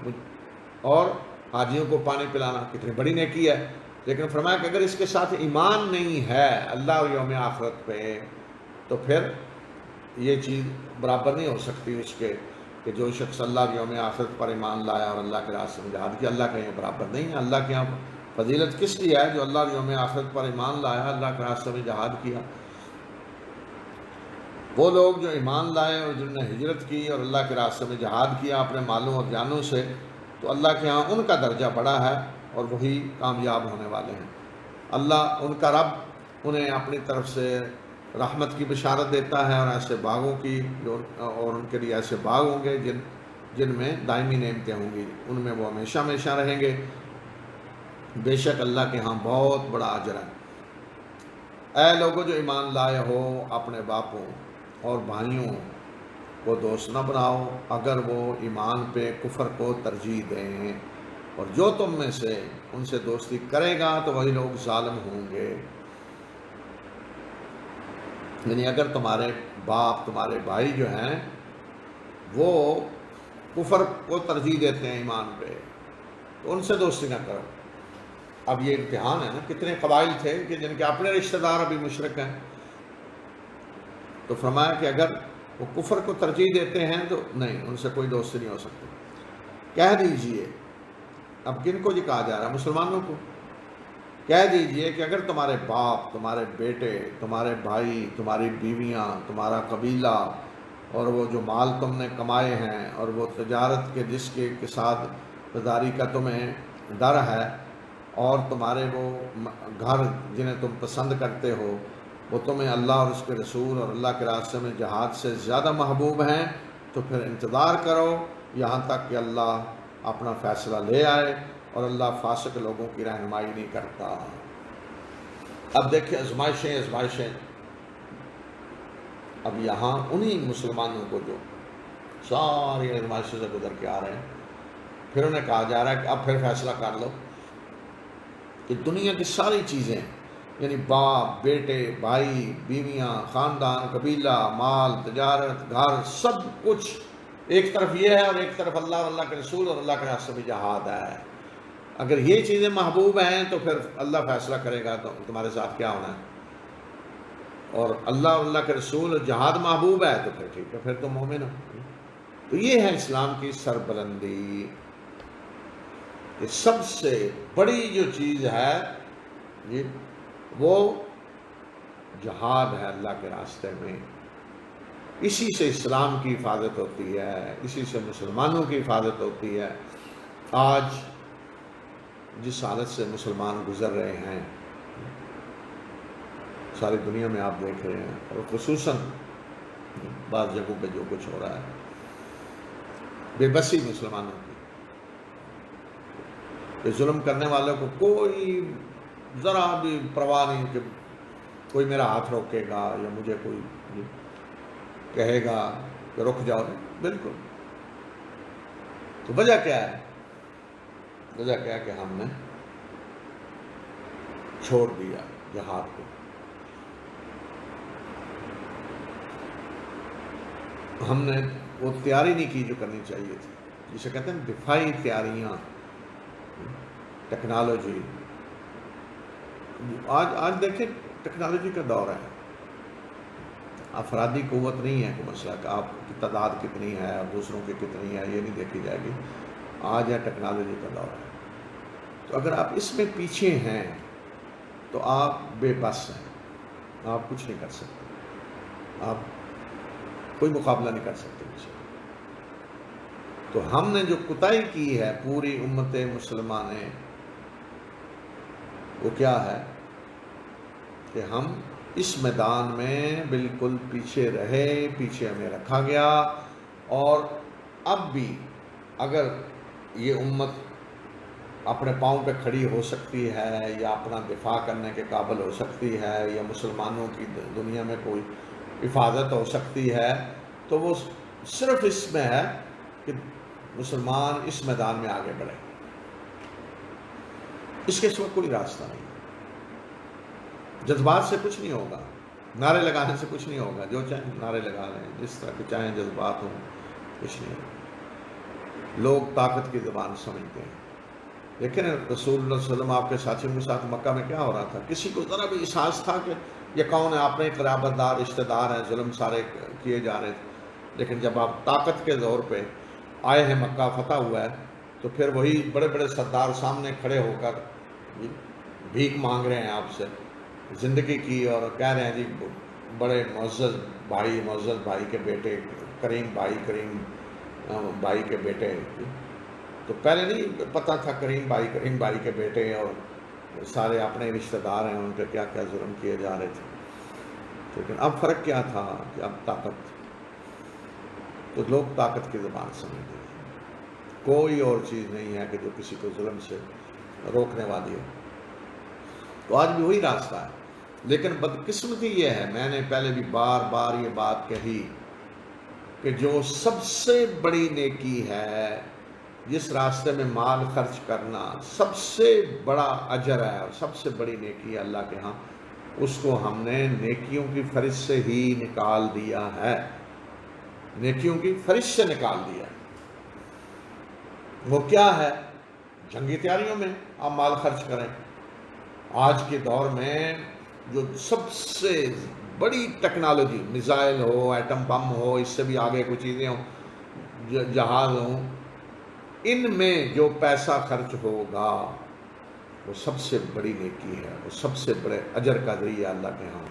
اور حاجیوں کو پانی پلانا کتنی بڑی نیکی ہے، لیکن فرمایا کہ اگر اس کے ساتھ ایمان نہیں ہے اللہ اور یوم آخرت پہ تو پھر یہ چیز برابر نہیں ہو سکتی اس کے کہ جو شخص اللہ اور یوم آخرت پر ایمان لایا اور اللہ کے راستے میں جہاد کیا، اللہ کا یہ برابر نہیں ہے۔ اللہ کے یہاں فضیلت کس لیے ہے؟ جو اللہ اور یوم آخرت پر ایمان لایا، اللہ کے راستے میں جہاد کیا۔ وہ لوگ جو ایمان لائے اور جنہوں نے ہجرت کی اور اللہ کے راستے میں جہاد کیا اپنے مالوں اور جانوں سے، تو اللہ کے ہاں ان کا درجہ بڑا ہے اور وہی کامیاب ہونے والے ہیں۔ اللہ ان کا رب انہیں اپنی طرف سے رحمت کی بشارت دیتا ہے اور ایسے باغوں کی اور ان کے لیے ایسے باغ ہوں گے جن میں دائمی نعمتیں ہوں گی، ان میں وہ ہمیشہ ہمیشہ رہیں گے۔ بے شک اللہ کے ہاں بہت بڑا اجر ہے۔ اے لوگوں جو ایمان لائے ہو، اپنے باپوں اور بھائیوں کو دوست نہ بناؤ اگر وہ ایمان پہ کفر کو ترجیح دیں، اور جو تم میں سے ان سے دوستی کرے گا تو وہی لوگ ظالم ہوں گے۔ یعنی اگر تمہارے باپ تمہارے بھائی جو ہیں وہ کفر کو ترجیح دیتے ہیں ایمان پہ تو ان سے دوستی نہ کرو۔ اب یہ امتحان ہے نا، کتنے قبائل تھے کہ جن کے اپنے رشتہ دار ابھی مشرک ہیں، تو فرمایا کہ اگر وہ کفر کو ترجیح دیتے ہیں تو نہیں، ان سے کوئی دوستی نہیں ہو سکتی۔ کہہ دیجئے، اب کن کو یہ کہا جا رہا ہے؟ مسلمانوں کو۔ کہہ دیجئے کہ اگر تمہارے باپ تمہارے بیٹے تمہارے بھائی تمہاری بیویاں تمہارا قبیلہ اور وہ جو مال تم نے کمائے ہیں اور وہ تجارت کے جس کے ساتھ بداری کا تمہیں ڈر ہے اور تمہارے وہ گھر جنہیں تم پسند کرتے ہو وہ تمہیں اللہ اور اس کے رسول اور اللہ کے راستے میں جہاد سے زیادہ محبوب ہیں، تو پھر انتظار کرو یہاں تک کہ اللہ اپنا فیصلہ لے آئے، اور اللہ فاسق لوگوں کی رہنمائی نہیں کرتا۔ اب دیکھیں آزمائشیں اب یہاں انہی مسلمانوں کو جو ساری آزمائشوں سے گزر کے آ رہے ہیں، پھر انہیں کہا جا رہا ہے کہ اب پھر فیصلہ کر لو کہ دنیا کی ساری چیزیں، یعنی باپ بیٹے بھائی بیویاں خاندان قبیلہ مال تجارت گھر سب کچھ ایک طرف یہ ہے اور ایک طرف اللہ اور اللہ کے رسول اور اللہ کے راستے میں جہاد ہے۔ اگر یہ چیزیں محبوب ہیں تو پھر اللہ فیصلہ کرے گا تو تمہارے ساتھ کیا ہونا ہے، اور اللہ اور اللہ کے رسول اور جہاد محبوب ہے تو پھر ٹھیک ہے، پھر تو مومن ہو۔ تو یہ ہے اسلام کی سربلندی کہ سب سے بڑی جو چیز ہے وہ جہاد ہے اللہ کے راستے میں۔ اسی سے اسلام کی حفاظت ہوتی ہے، اسی سے مسلمانوں کی حفاظت ہوتی ہے۔ آج جس حالت سے مسلمان گزر رہے ہیں ساری دنیا میں آپ دیکھ رہے ہیں، اور خصوصاً بعض جگہوں پہ جو کچھ ہو رہا ہے، بے بسی مسلمانوں کی، کہ ظلم کرنے والوں کو کوئی ذرا بھی پرواہ نہیں کہ کوئی میرا ہاتھ روکے گا یا مجھے کوئی کہے گا کہ رک جاؤ۔ بالکل۔ تو وجہ کیا ہے؟ وجہ کیا ہے کہ ہم نے چھوڑ دیا جہاد کو۔ ہم نے وہ تیاری نہیں کی جو کرنی چاہیے تھی، جسے کہتے ہیں دفاعی تیاریاں، ٹیکنالوجی۔ آج دیکھیں ٹیکنالوجی کا دور ہے، افرادی قوت نہیں ہے کوئی مسئلہ کہ آپ کی تعداد کتنی ہے دوسروں کی کتنی ہے، یہ نہیں دیکھی جائے گی۔ آج ہے ٹیکنالوجی کا دور ہے، تو اگر آپ اس میں پیچھے ہیں تو آپ بے بس ہیں، آپ کچھ نہیں کر سکتے، آپ کوئی مقابلہ نہیں کر سکتے پیچھے۔ تو ہم نے جو کوتاہی کی ہے پوری امت مسلمہ نے، وہ کیا ہے کہ ہم اس میدان میں بالکل پیچھے رہے، پیچھے ہمیں رکھا گیا، اور اب بھی اگر یہ امت اپنے پاؤں پہ کھڑی ہو سکتی ہے یا اپنا دفاع کرنے کے قابل ہو سکتی ہے یا مسلمانوں کی دنیا میں کوئی حفاظت ہو سکتی ہے، تو وہ صرف اس میں ہے کہ مسلمان اس میدان میں آگے بڑھے، اس کے سوا کوئی راستہ نہیں۔ جذبات سے کچھ نہیں ہوگا، نعرے لگانے سے کچھ نہیں ہوگا، جو چاہیں نعرے لگا لیں، جس طرح کے چاہیں جذبات ہوں، کچھ نہیں ہوگا۔ لوگ طاقت کی زبان سمجھتے ہیں، لیکن رسول اللہ صلی اللہ علیہ وسلم آپ کے ساتھیوں کے ساتھ مکہ میں کیا ہو رہا تھا؟ کسی کو ذرا بھی احساس تھا کہ یہ کون ہے؟ اپنے قرابت دار رشتہ دار ہیں، ظلم سارے کیے جا رہے تھے. لیکن جب آپ طاقت کے دور پہ آئے ہیں، مکہ فتح ہوا ہے، تو پھر وہی بڑے بڑے سردار سامنے کھڑے ہو کر بھیک مانگ رہے ہیں آپ سے زندگی کی، اور کہہ رہے ہیں جی بڑے معزز بھائی کے بیٹے، کریم بھائی کے بیٹے. تو پہلے نہیں پتہ تھا کریم بھائی کے بیٹے اور سارے اپنے رشتہ دار ہیں، ان پہ کیا کیا ظلم کیے جا رہے تھے. لیکن اب فرق کیا تھا کہ اب طاقت، تو لوگ طاقت کی زبان سمجھتے ہیں. کوئی اور چیز نہیں ہے کہ جو کسی کو ظلم سے روکنے والی ہو. تو آج بھی وہی راستہ ہے. لیکن بدقسمتی یہ ہے، میں نے پہلے بھی بار بار یہ بات کہی کہ جو سب سے بڑی نیکی ہے، جس راستے میں مال خرچ کرنا سب سے بڑا اجر ہے اور سب سے بڑی نیکی ہے اللہ کے ہاں، اس کو ہم نے نیکیوں کی فہرست سے ہی نکال دیا ہے. نیکیوں کی فہرست سے نکال دیا. وہ کیا ہے؟ جنگی تیاریوں میں آپ مال خرچ کریں. آج کے دور میں جو سب سے بڑی ٹیکنالوجی، میزائل ہو، ایٹم بم ہو، اس سے بھی آگے کچھ چیزیں ہوں، جہاز ہوں، ان میں جو پیسہ خرچ ہوگا وہ سب سے بڑی نیکی ہے، وہ سب سے بڑے اجر کا ذریعہ اللہ کے ہاں.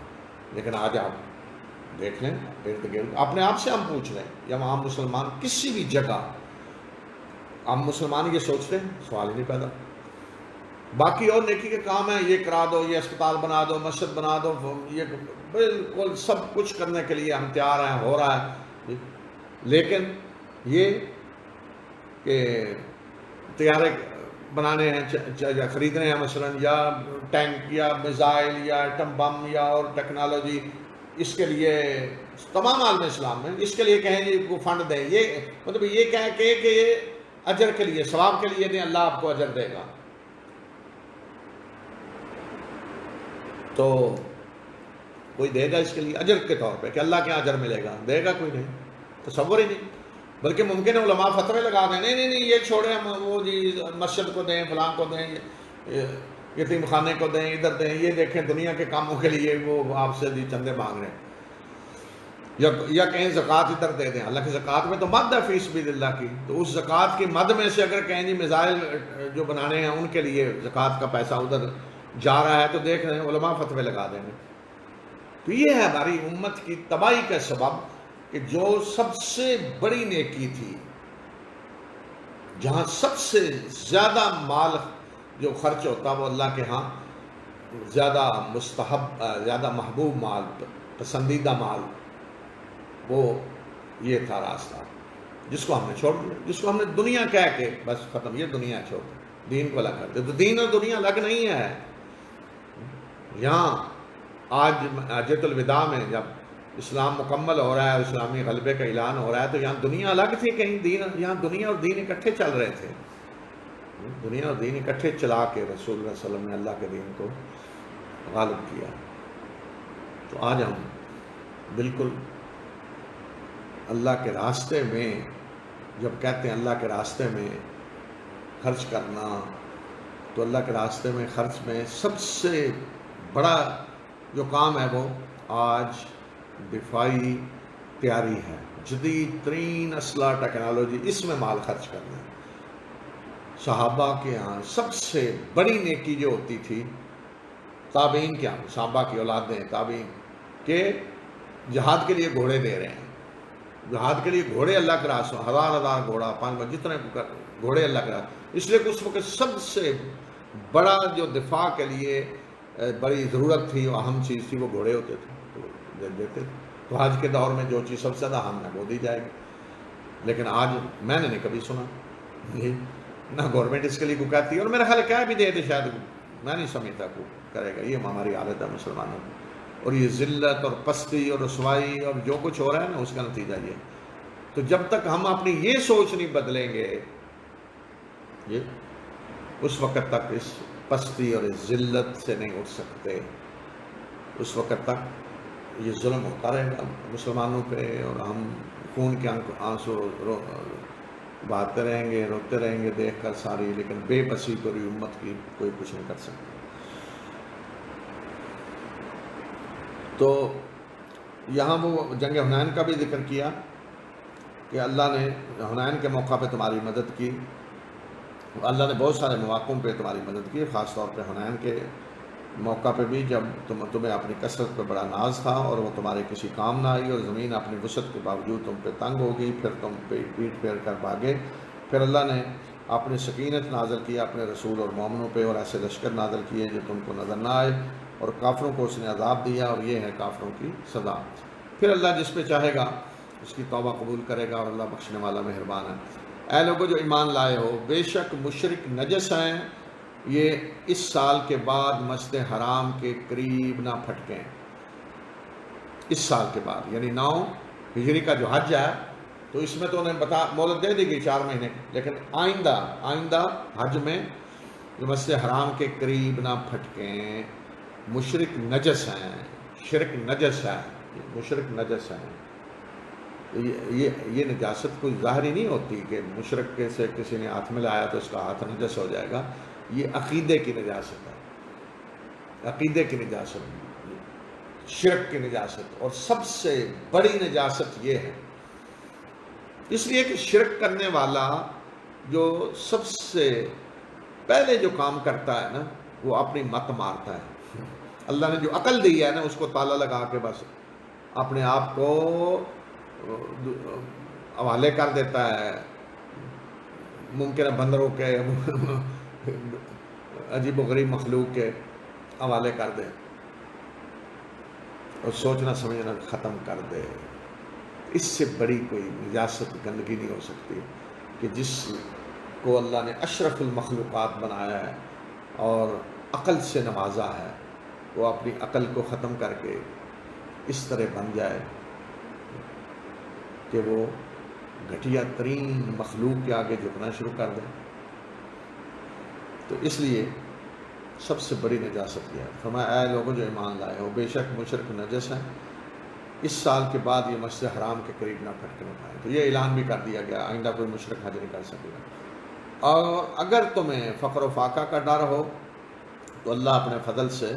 لیکن آج آپ دیکھ لیں ارد گرد، اپنے آپ سے ہم پوچھ لیں، یا عام مسلمان کسی بھی جگہ، عام مسلمان یہ سوچتے ہیں؟ سوال ہی نہیں پیدا. باقی اور نیکی کے کام ہیں، یہ کرا دو، یہ اسپتال بنا دو، مسجد بنا دو، یہ بالکل سب کچھ کرنے کے لیے ہم تیار ہیں، ہو رہا ہے. لیکن یہ کہ طیارے بنانے ہیں، خریدنے ہیں مثلا، یا ٹینک یا میزائل یا ایٹم بم یا اور ٹیکنالوجی، اس کے لیے تمام عالم اسلام میں اس کے لیے کہیں جی کو فنڈ دیں، یہ مطلب یہ کہیں کہ یہ اجر کے لیے، ثواب کے لیے دیں، اللہ آپ کو اجر دے گا. تو کوئی دے گا اس کے لیے اجر کے طور پہ کہ اللہ کے یہاں اجر ملے گا؟ دے گا کوئی نہیں، تصور ہی نہیں. بلکہ ممکن ہے علماء فتوے لگا دیں، نہیں یہ چھوڑیں، ہم وہ جی مسجد کو دیں، فلاں کو دیں، یتیم خانے کو دیں، ادھر دیں، یہ دیکھیں دنیا کے کاموں کے لیے وہ آپ سے جی چندے مانگ رہے ہیں، یا کہیں زکوٰۃ ادھر دے دیں. اللہ کی زکوٰۃ میں تو مد ہے فی سبیل اللہ کی، تو اس زکوٰۃ کی مد میں سے اگر کہیں جی میزائل جو بنانے ہیں ان کے لیے زکوٰۃ کا پیسہ ادھر جا رہا ہے، تو دیکھ رہے ہیں علماء فتوے لگا دیں گے. تو یہ ہے ہماری امت کی تباہی کا سبب کہ جو سب سے بڑی نیکی تھی، جہاں سب سے زیادہ مال جو خرچ ہوتا وہ اللہ کے ہاں زیادہ مستحب، زیادہ محبوب مال، پسندیدہ مال، وہ یہ تھا راستہ جس کو ہم نے چھوڑ دیا، جس کو ہم نے دنیا کہہ کے بس ختم، یہ دنیا چھوڑ دیں، دین کو الگ کر دے. تو دین اور دنیا الگ نہیں ہے. یہاں آج حجۃ الوداع میں جب اسلام مکمل ہو رہا ہے، اسلامی غلبے کا اعلان ہو رہا ہے، تو یہاں دنیا الگ تھی کہیں دین، یہاں دنیا اور دین اکٹھے چل رہے تھے. دنیا اور دین اکٹھے چلا کے رسول اللہ صلی اللہ علیہ وسلم نے اللہ کے دین کو غالب کیا. تو آج ہم بالکل اللہ کے راستے میں جب کہتے ہیں اللہ کے راستے میں خرچ کرنا، تو اللہ کے راستے میں خرچ میں سب سے بڑا جو کام ہے وہ آج دفاعی تیاری ہے. جدید ترین اسلحہ ٹیکنالوجی، اس میں مال خرچ کرنا ہے. صحابہ کے ہاں سب سے بڑی نیکی جو ہوتی تھی، تابعین کیا، صحابہ کی اولادیں تابعین کہ جہاد کے لیے گھوڑے دے رہے ہیں، جہاد کے لیے گھوڑے اللہ کے راستے، ہزار گھوڑا، 5 جتنے گھوڑے اللہ کے راستے. اس لیے کہ اس وقت سب سے بڑا جو دفاع کے لیے بڑی ضرورت تھی، وہ اہم چیز تھی، وہ گھوڑے ہوتے تھے، تو دیتے تھے. تو آج کے دور میں جو چیز سب سے زیادہ اہم ہے وہ دی جائے گی. لیکن آج میں نے نہیں کبھی سنا، نہ گورنمنٹ اس کے لیے کو کہتی ہے، اور میرا خیال ہے کیا بھی دے دے شاید میں نہیں سمجھتا کو کرے گا. یہ ہماری عادت ہے مسلمانوں کی، اور یہ ذلت اور پستی اور رسوائی اور جو کچھ ہو رہا ہے نا، اس کا نتیجہ یہ. تو جب تک ہم اپنی یہ سوچ نہیں بدلیں گے، یہ اس وقت تک اس پستی اور اس ذلت سے نہیں اٹھ سکتے. اس وقت تک یہ ظلم ہوتا رہے گا مسلمانوں پہ، اور ہم خون کے آنسو بہاتے رہیں گے، روتے رہیں گے دیکھ کر ساری، لیکن بے بسی پوری امت کی کوئی کچھ نہیں کر سکتا۔ تو یہاں وہ جنگ حنین کا بھی ذکر کیا کہ اللہ نے حنین کے موقع پہ تمہاری مدد کی، اللہ نے بہت سارے مواقعوں پہ تمہاری مدد کی، خاص طور پہ حنین کے موقع پہ بھی، جب تمہیں اپنی کثرت پہ بڑا ناز تھا اور وہ تمہارے کسی کام نہ آئی، اور زمین اپنی وسعت کے باوجود تم پہ تنگ ہو گئی، پھر تم پہ پیٹ پھیر کر بھاگے، پھر اللہ نے اپنی سکینت نازل کیا اپنے رسول اور مومنوں پہ، اور ایسے لشکر نازل کیے جو تم کو نظر نہ آئے، اور کافروں کو اس نے عذاب دیا، اور یہ ہے کافروں کی سزا۔ پھر اللہ جس پہ چاہے گا اس کی توبہ قبول کرے گا، اور اللہ بخشنے والا مہربان ہے۔ اے لوگو جو ایمان لائے ہو، بے شک مشرک نجس ہیں، یہ اس سال کے بعد مسجد حرام کے قریب نہ پھٹکیں۔ اس سال کے بعد یعنی 9 ہجری کا جو حج ہے، تو اس میں تو انہیں مہلت دے دی گئی 4 مہینے، لیکن آئندہ حج میں یہ مسجد حرام کے قریب نہ پھٹکیں۔ مشرک نجس ہیں، شرک نجس ہے، مشرک نجس ہیں۔ یہ نجاست کوئی ظاہری نہیں ہوتی کہ مشرک سے کسی نے ہاتھ میں لایا تو اس کا ہاتھ نجس ہو جائے گا، یہ عقیدے کی نجاست ہے، عقیدے کی نجاست، شرک کی نجاست، اور سب سے بڑی نجاست یہ ہے، اس لیے کہ شرک کرنے والا جو سب سے پہلے جو کام کرتا ہے نا، وہ اپنی مت مارتا ہے۔ اللہ نے جو عقل دی ہے نا، اس کو تالا لگا کے بس اپنے آپ کو حوالے کر دیتا ہے ممکن بندروں کے، عجیب و غریب مخلوق کے حوالے کر دے، اور سوچنا سمجھنا ختم کر دے۔ اس سے بڑی کوئی نجاست، گندگی نہیں ہو سکتی کہ جس کو اللہ نے اشرف المخلوقات بنایا ہے اور عقل سے نوازا ہے، وہ اپنی عقل کو ختم کر کے اس طرح بن جائے کہ وہ گھٹیا ترین مخلوق کے آگے جھکنا شروع کر دے۔ تو اس لیے سب سے بڑی نجاست یہ ہے۔ فرمایا اے لوگوں جو ایمان لائے ہو، بے شک مشرک نجس ہیں، اس سال کے بعد یہ مسجد حرام کے قریب نہ پھٹکنے پائے۔ تو یہ اعلان بھی کر دیا گیا، آئندہ کوئی مشرک حج نہیں کر سکے گا۔ اور اگر تمہیں فقر و فاقہ کا ڈر ہو تو اللہ اپنے فضل سے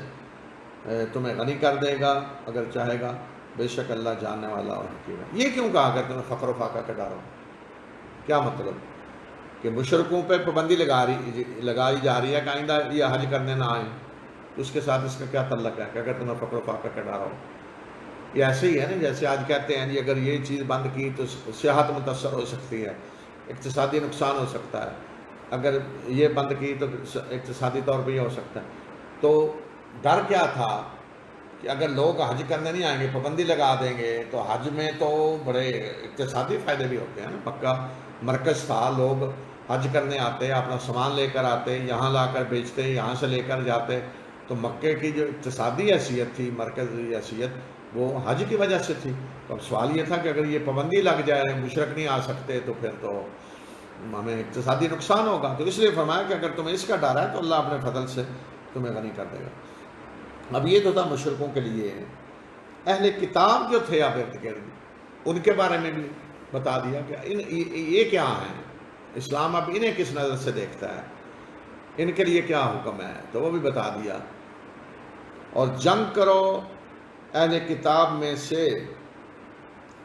تمہیں غنی کر دے گا اگر چاہے گا، بے شک اللہ جاننے والا اور حکیم ہے۔ یہ کیوں کہا اگر تمہیں فقر و فاقہ کا ڈر ہو؟ کیا مطلب کہ مشرکوں پہ پابندی لگائی جا رہی ہے کہ آئندہ یہ حج کرنے نہ آئیں، تو اس کے ساتھ اس کا کیا تعلق ہے کہ اگر تمہیں فقر و فاقہ کا ڈر ہو؟ یہ ایسے ہی ہے نا، جیسے آج کہتے ہیں جی اگر یہ چیز بند کی تو صحت متاثر ہو سکتی ہے، اقتصادی نقصان ہو سکتا ہے، اگر یہ بند کی تو اقتصادی طور پہ یہ ہو سکتا ہے۔ تو ڈر کیا تھا کہ اگر لوگ حج کرنے نہیں آئیں گے، پابندی لگا دیں گے، تو حج میں تو بڑے اقتصادی فائدے بھی ہوتے ہیں نا۔ مکہ مرکز تھا، لوگ حج کرنے آتے، اپنا سامان لے کر آتے، یہاں لا کر بیچتے، یہاں سے لے کر جاتے، تو مکے کی جو اقتصادی حیثیت تھی، مرکزی حیثیت، وہ حج کی وجہ سے تھی۔ تو اب سوال یہ تھا کہ اگر یہ پابندی لگ جائے، مشرک نہیں آ سکتے، تو پھر تو ہمیں اقتصادی نقصان ہوگا۔ تو اس لیے فرمایا کہ اگر تمہیں اس کا ڈر ہے تو اللہ اپنے فضل سے تمہیں غنی کر دے گا۔ اب یہ تو تھا مشرکوں کے لیے۔ اہل کتاب جو تھے اب ارد گرد، ان کے بارے میں بھی بتا دیا کہ یہ کیا ہیں، اسلام اب انہیں کس نظر سے دیکھتا ہے، ان کے لیے کیا حکم ہے، تو وہ بھی بتا دیا۔ اور جنگ کرو اہل کتاب میں سے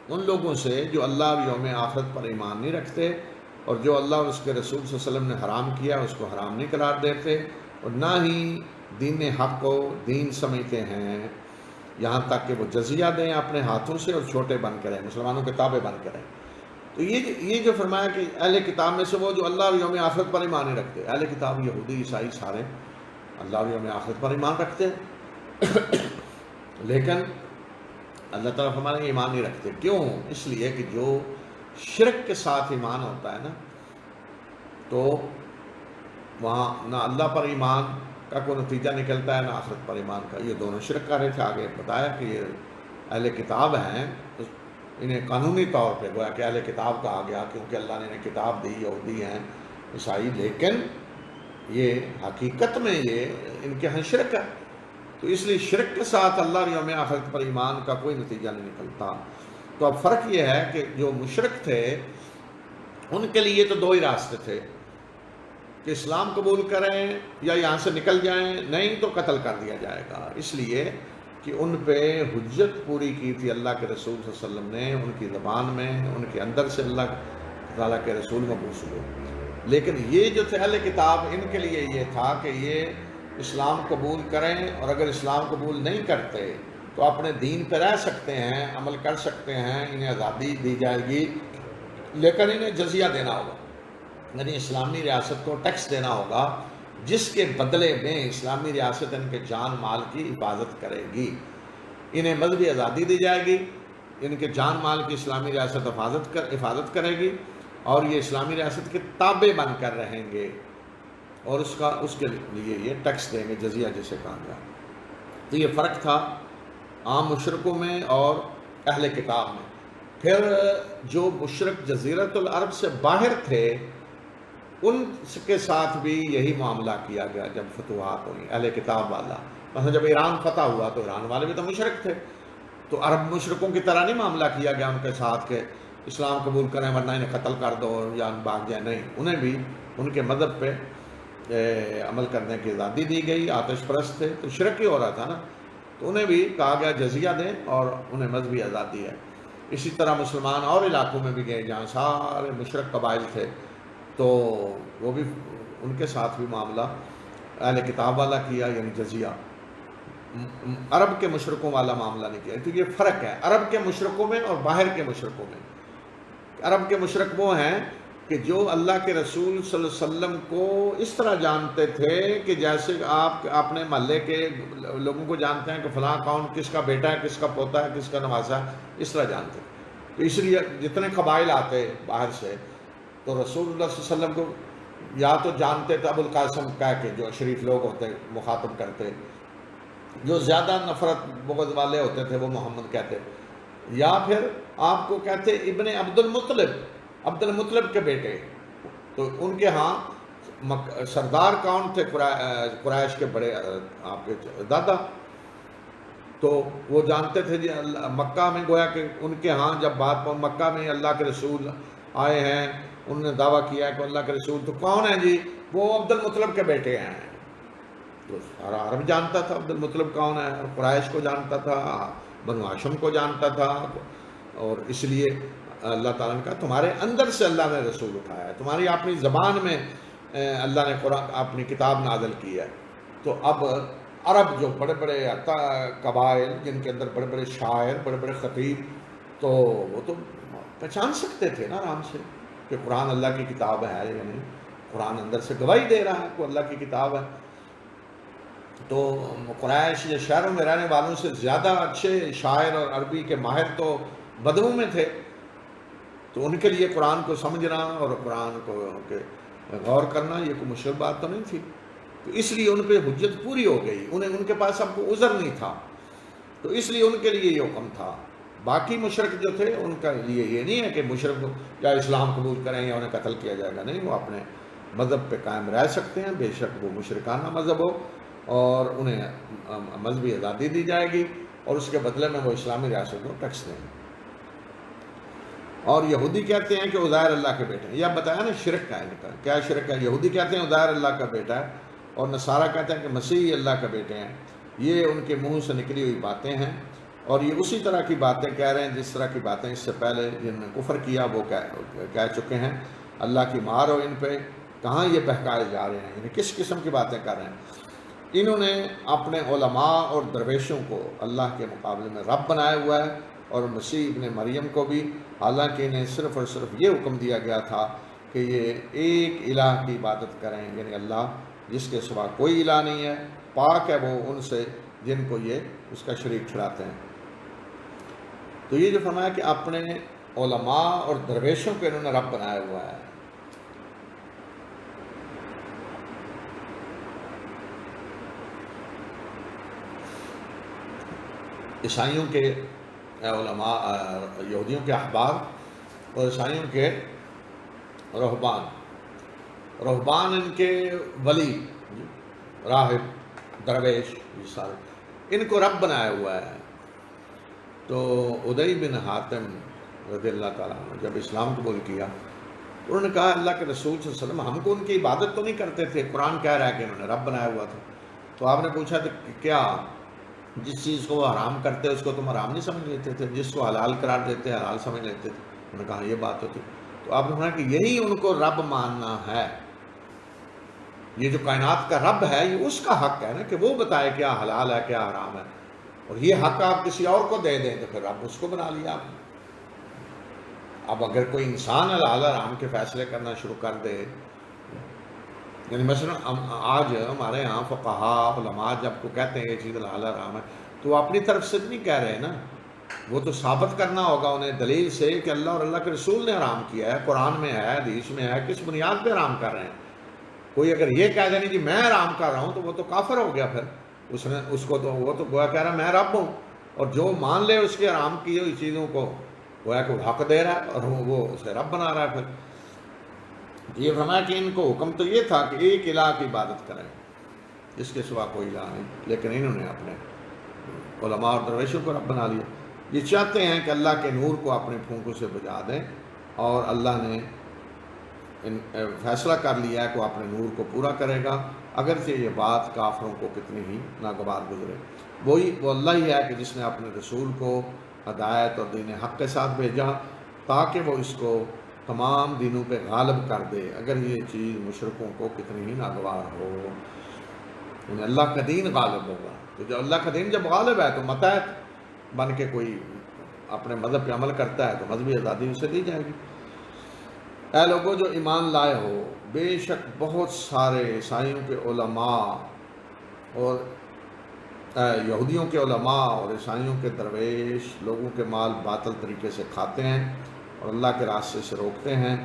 ان لوگوں سے جو اللہ اور یوم آخرت پر ایمان نہیں رکھتے، اور جو اللہ اور اس کے رسول صلی اللہ علیہ وسلم نے حرام کیا اس کو حرام نہیں قرار دیتے، اور نہ ہی دین حق کو دین سمجھتے ہیں، یہاں تک کہ وہ جزیہ دیں اپنے ہاتھوں سے اور چھوٹے بن کریں، مسلمانوں کے تابع بن کریں۔ تو یہ جو فرمایا کہ اہل کتاب میں سے وہ جو اللہ اور یوم آخرت پر ایمان نہیں رکھتے، اہل کتاب یہودی عیسائی سارے اللہ اور یوم آخرت پر ایمان رکھتے ہیں، لیکن اللہ تعالیٰ ہمارے ایمان نہیں رکھتے۔ کیوں؟ اس لیے کہ جو شرک کے ساتھ ایمان ہوتا ہے نا، تو وہاں نہ اللہ پر ایمان کا کوئی نتیجہ نکلتا ہے، نہ آخرت پر ایمان کا۔ یہ دونوں شرک کر رہے تھے۔ آگے بتایا کہ یہ اہل کتاب ہیں، انہیں قانونی طور پہ گویا کہ اہل کتاب کہا گیا کیونکہ اللہ نے انہیں کتاب دی، یہودی ہیں، عیسائی، لیکن یہ حقیقت میں یہ ان کے ہاں شرک ہے۔ تو اس لیے شرک کے ساتھ اللہ اور یوم آخرت پر ایمان کا کوئی نتیجہ نہیں نکلتا۔ تو اب فرق یہ ہے کہ جو مشرک تھے ان کے لیے تو 2 ہی راستے تھے کہ اسلام قبول کریں یا یہاں سے نکل جائیں، نہیں تو قتل کر دیا جائے گا، اس لیے کہ ان پہ حجت پوری کی تھی اللہ کے رسول صلی اللہ علیہ وسلم نے، ان کی زبان میں، ان کے اندر سے اللہ تعالیٰ کے رسول مبعوث ہوئے۔ لیکن یہ جو تھے اہل کتاب، ان کے لیے یہ تھا کہ یہ اسلام قبول کریں، اور اگر اسلام قبول نہیں کرتے تو اپنے دین پہ رہ سکتے ہیں، عمل کر سکتے ہیں، انہیں آزادی دی جائے گی، لیکن انہیں جزیہ دینا ہوگا، یعنی اسلامی ریاست کو ٹیکس دینا ہوگا، جس کے بدلے میں اسلامی ریاست ان کے جان مال کی حفاظت کرے گی۔ انہیں مذہبی آزادی دی جائے گی، ان کے جان مال کی اسلامی ریاست حفاظت کرے گی، اور یہ اسلامی ریاست کے تابع بن کر رہیں گے، اور اس کے لیے یہ ٹیکس دیں گے، جزیہ جسے کہا گیا۔ تو یہ فرق تھا عام مشرکوں میں اور اہل کتاب میں۔ پھر جو مشرک جزیرۃ العرب سے باہر تھے، ان کے ساتھ بھی یہی معاملہ کیا گیا جب فتوحات ہوئی، اہل کتاب والا۔ مثلا جب ایران فتح ہوا تو ایران والے بھی تو مشرک تھے، تو عرب مشرکوں کی طرح نہیں معاملہ کیا گیا ان کے ساتھ کہ اسلام قبول کریں ورنہ انہیں قتل کر دو یا بھاگ جائیں، نہیں، انہیں بھی ان کے مذہب پہ عمل کرنے کی آزادی دی گئی۔ آتش پرست تھے تو شرک ہی ہو رہا تھا نا، تو انہیں بھی کہا گیا جزیہ دیں اور انہیں مذہبی آزادی ہے۔ اسی طرح مسلمان اور علاقوں میں بھی گئے جہاں سارے مشرک قبائل تھے، تو وہ بھی ان کے ساتھ بھی معاملہ اہل کتاب والا کیا، یعنی جزیہ۔ عرب کے مشرکوں والا معاملہ نہیں کیا۔ تو یہ فرق ہے عرب کے مشرکوں میں اور باہر کے مشرکوں میں۔ عرب کے مشرک وہ ہیں کہ جو اللہ کے رسول صلی اللہ علیہ وسلم کو اس طرح جانتے تھے کہ جیسے آپ اپنے محلے کے لوگوں کو جانتے ہیں کہ فلاں کون کس کا بیٹا ہے، کس کا پوتا ہے، کس کا نواسا ہے، اس طرح جانتے ہیں۔ تو اس لیے جتنے قبائل آتے باہر سے تو رسول اللہ صلی اللہ علیہ وسلم کو یا تو جانتے تھے، ابو القاسم کہہ کے جو شریف لوگ ہوتے مخاطب کرتے، جو زیادہ نفرت بغض والے ہوتے تھے وہ محمد کہتے، یا پھر آپ کو کہتے ابن عبد المطلب کے بیٹے۔ تو ان کے ہاں سردار کون تھے؟ قریش کے بڑے آپ کے دادا، تو وہ جانتے تھے جی مکہ میں، گویا کہ ان کے ہاں جب بات مکہ میں اللہ کے رسول آئے ہیں، انہوں نے دعویٰ کیا ہے کہ اللہ کے رسول تو کون ہیں جی؟ وہ عبد المطلب کے بیٹے ہیں۔ تو سارا عرب جانتا تھا عبد المطلب کون ہے، اور قریش کو جانتا تھا، بنو ہاشم کو جانتا تھا، اور اس لیے اللہ تعالیٰ نے کہا تمہارے اندر سے اللہ نے رسول اٹھایا ہے، تمہاری اپنی زبان میں اللہ نے قرآن اپنی کتاب نازل کی ہے۔ تو اب عرب جو بڑے بڑے قبائل جن کے اندر بڑے بڑے شاعر، بڑے بڑے خطیب، تو وہ تو پہچان سکتے تھے نا آرام سے کہ قرآن اللہ کی کتاب ہے، یعنی قرآن اندر سے گواہی دے رہا ہے کہ اللہ کی کتاب ہے۔ تو قریش یا شہروں میں رہنے والوں سے زیادہ اچھے شاعر اور عربی کے ماہر تو بدروں میں تھے، تو ان کے لیے قرآن کو سمجھنا اور قرآن کو غور کرنا یہ کوئی مشکل بات تو نہیں تھی۔ تو اس لیے ان پہ حجت پوری ہو گئی، ان کے پاس اب کوئی عذر نہیں تھا، تو اس لیے ان کے لیے یہ حکم تھا۔ باقی مشرک جو تھے ان کا لیے یہ نہیں ہے کہ مشرک یا اسلام قبول کریں یا انہیں قتل کیا جائے گا، نہیں، وہ اپنے مذہب پہ قائم رہ سکتے ہیں، بے شک وہ مشرکانہ مذہب ہو، اور انہیں مذہبی آزادی دی جائے گی، اور اس کے بدلے میں وہ اسلامی ریاست کو ٹیکس دیں گے۔ اور یہودی کہتے ہیں کہ عزیر اللہ کے بیٹے ہیں، یہ بتایا نا شرک کا، ان کا کیا شرک ہے؟ یہودی کہتے ہیں عزیر اللہ کا بیٹا ہے، اور نصارہ کہتے ہیں کہ مسیح اللہ کا بیٹے ہیں۔ یہ ان کے منہ سے نکلی ہوئی باتیں ہیں، اور یہ اسی طرح کی باتیں کہہ رہے ہیں جس طرح کی باتیں اس سے پہلے جن نے کفر کیا وہ کہہ چکے ہیں۔ اللہ کی مار ہو ان پہ، کہاں یہ بہکائے جا رہے ہیں، یعنی کس قسم کی باتیں کر رہے ہیں۔ انہوں نے اپنے علماء اور درویشوں کو اللہ کے مقابلے میں رب بنایا ہوا ہے، اور مسیح ابن مریم کو بھی، حالانکہ انہیں صرف اور صرف یہ حکم دیا گیا تھا کہ یہ ایک الہ کی عبادت کریں، یعنی اللہ جس کے سوا کوئی الہ نہیں ہے، پاک ہے وہ ان سے جن کو یہ اس کا شریک ٹھہراتے ہیں۔ تو یہ جو فرمایا کہ اپنے علماء اور درویشوں کو انہوں نے رب بنایا ہوا ہے۔ عیسائیوں کے علماء، یہودیوں کے احبار اور عیسائیوں کے رہبان ان کے ولی، راہب، درویش، یہ سارے ان کو رب بنایا ہوا ہے۔ تو عدی بن حاتم رضی اللہ تعالیٰ عنہ جب اسلام قبول کیا انہوں نے کہا اللہ کے رسول صلی اللہ علیہ وسلم ہم کو ان کی عبادت تو نہیں کرتے تھے، قرآن کہہ رہا ہے کہ انہوں نے رب بنایا ہوا تھا۔ تو آپ نے پوچھا کہ کیا جس چیز کو وہ حرام کرتے اس کو تم حرام نہیں سمجھ لیتے تھے، جس کو حلال قرار دیتے حلال سمجھ لیتے تھے؟ انہوں نے کہا یہ بات ہوتی۔ تو آپ نے کہا کہ یہی ان کو رب ماننا ہے، یہ جو کائنات کا رب ہے یہ اس کا حق ہے نا کہ وہ بتائے کیا حلال ہے کیا حرام ہے، اور یہ حق آپ کسی اور کو دے دیں تو پھر رب اس کو بنا لیا آپ نے۔ اب اگر کوئی انسان حلال حرام کے فیصلے کرنا شروع کر دے، یعنی مثلا آج ہمارے یہاں فقہا علماء جب کو کہتے ہیں یہ چیز حلال حرام ہے تو وہ اپنی طرف سے نہیں کہہ رہے نا، وہ تو ثابت کرنا ہوگا انہیں دلیل سے کہ اللہ اور اللہ کے رسول نے حرام کیا ہے، قرآن میں ہے، حدیث میں ہے، کس بنیاد پہ حرام کر رہے ہیں۔ کوئی اگر یہ کہہ دے نہیں جی میں حرام کر رہا ہوں تو وہ تو کافر ہو گیا، پھر اس کو تو وہ تو گویا کہہ رہا میں رب ہوں، اور جو مان لے اس کے حرام کی ہوئی چیزوں کو گویا کہ حق دے رہا ہے اور وہ اسے رب بنا رہا ہے۔ پھر یہ فرمایا کہ ان کو حکم تو یہ تھا کہ ایک الہ کی عبادت کریں، اس کے سوا کوئی الہ نہیں، لیکن انہوں نے اپنے علماء اور درویشوں کو رب بنا لیا۔ یہ چاہتے ہیں کہ اللہ کے نور کو اپنے پھونکوں سے بجھا دیں، اور اللہ نے فیصلہ کر لیا ہے کہ وہ اپنے نور کو پورا کرے گا، اگرچہ یہ بات کافروں کو کتنی ہی ناگوار گزرے۔ وہ اللہ ہی ہے کہ جس نے اپنے رسول کو ہدایت اور دین حق کے ساتھ بھیجا تاکہ وہ اس کو تمام دینوں پہ غالب کر دے، اگر یہ چیز مشرکوں کو کتنی ہی ناگوار ہو۔ یعنی اللہ کا دین غالب ہوگا، تو جو اللہ کا دین جب غالب ہے تو متحد بن کے کوئی اپنے مذہب پہ عمل کرتا ہے تو مذہبی آزادی اسے دی جائے گی۔ اے لوگوں جو ایمان لائے ہو، بے شک بہت سارے عیسائیوں کے علماء اور یہودیوں کے علماء اور عیسائیوں کے درویش لوگوں کے مال باطل طریقے سے کھاتے ہیں اور اللہ کے راستے سے روکتے ہیں،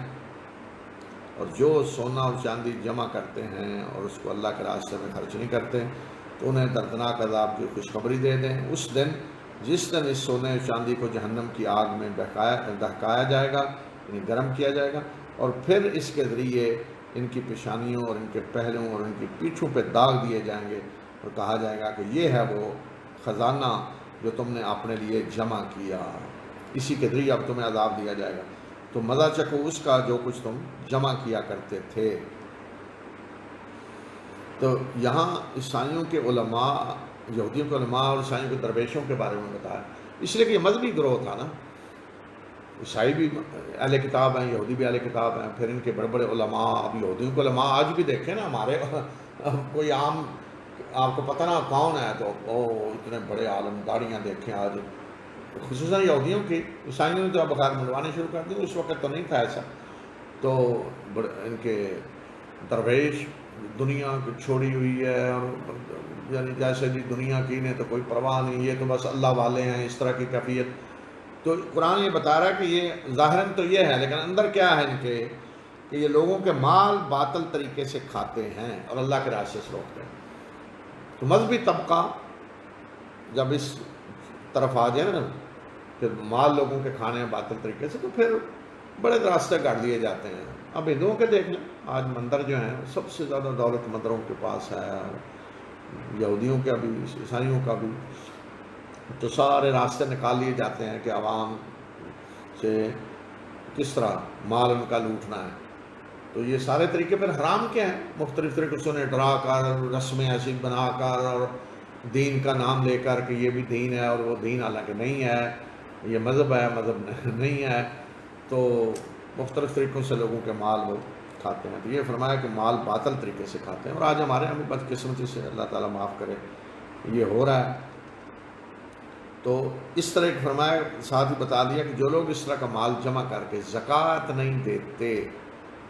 اور جو سونا اور چاندی جمع کرتے ہیں اور اس کو اللہ کے راستے میں خرچ نہیں کرتے تو انہیں دردناک عذاب کی خوشخبری دے دیں۔ اس دن جس دن اس سونے اور چاندی کو جہنم کی آگ میں دہکایا جائے گا، یعنی گرم کیا جائے گا، اور پھر اس کے ذریعے ان کی پیشانیوں اور ان کے پہلوؤں اور ان کی پیٹھوں پہ داغ دیے جائیں گے، اور کہا جائے گا کہ یہ ہے وہ خزانہ جو تم نے اپنے لیے جمع کیا، اسی کے ذریعے اب تمہیں عذاب دیا جائے گا، تو مزہ چکھو اس کا جو کچھ تم جمع کیا کرتے تھے۔ تو یہاں عیسائیوں کے علماء، یہودیوں کے علماء اور عیسائیوں کے درویشوں کے بارے میں بتایا، اس لیے کہ یہ مذہبی گروہ تھا نا، عیسائی بھی اہل کتاب ہیں، یہودی بھی اہل کتاب ہیں، پھر ان کے بڑے بڑے علماء، اب یہودیوں کے علماء آج بھی دیکھیں نا ہمارے کوئی عام آپ کو پتہ نہ کون ہے تو اتنے بڑے عالم داڑیاں دیکھیں آج، خصوصاً یہودیوں کی، عیسائیوں نے تو اب بغیر منڈوانے شروع کر دی، اس وقت تو نہیں تھا ایسا۔ تو ان کے درویش دنیا کو چھوڑی ہوئی ہے، اور یعنی جیسے جی دنیا کی نے تو کوئی پرواہ نہیں، یہ تو بس اللہ والے ہیں، اس طرح کی کیفیت۔ تو قرآن یہ بتا رہا ہے کہ یہ ظاہراً تو یہ ہے، لیکن اندر کیا ہے ان کے، کہ یہ لوگوں کے مال باطل طریقے سے کھاتے ہیں اور اللہ کے راستے سے روکتے ہیں۔ تو مذہبی طبقہ جب اس طرف آ جائے نا کہ مال لوگوں کے کھانے ہیں باطل طریقے سے، تو پھر بڑے راستے گاڑ لیے جاتے ہیں۔ اب ہندوؤں کے دیکھ لیں، آج مندر جو ہیں سب سے زیادہ دولت مندروں کے پاس ہے، یہودیوں کا بھی عیسائیوں کا بھی، تو سارے راستے نکال لیے جاتے ہیں کہ عوام سے کس طرح مال ان کا لوٹنا ہے۔ تو یہ سارے طریقے پر حرام کیا ہیں، مختلف طریقوں سے انہیں ڈرا کر، رسمیں ایسی بنا کر، اور دین کا نام لے کر کہ یہ بھی دین ہے اور وہ دین حالانکہ نہیں ہے، یہ مذہب ہے مذہب نہیں ہے، تو مختلف طریقوں سے لوگوں کے مال وہ کھاتے ہیں۔ تو یہ فرمایا کہ مال باطل طریقے سے کھاتے ہیں، اور آج ہمارے یہاں بھی بدقسمتی سے اللہ تعالیٰ معاف کرے یہ ہو رہا ہے۔ تو اس طرح کی فرمایا، ساتھ ہی بتا دیا کہ جو لوگ اس طرح کا مال جمع کر کے زکوٰۃ نہیں دیتے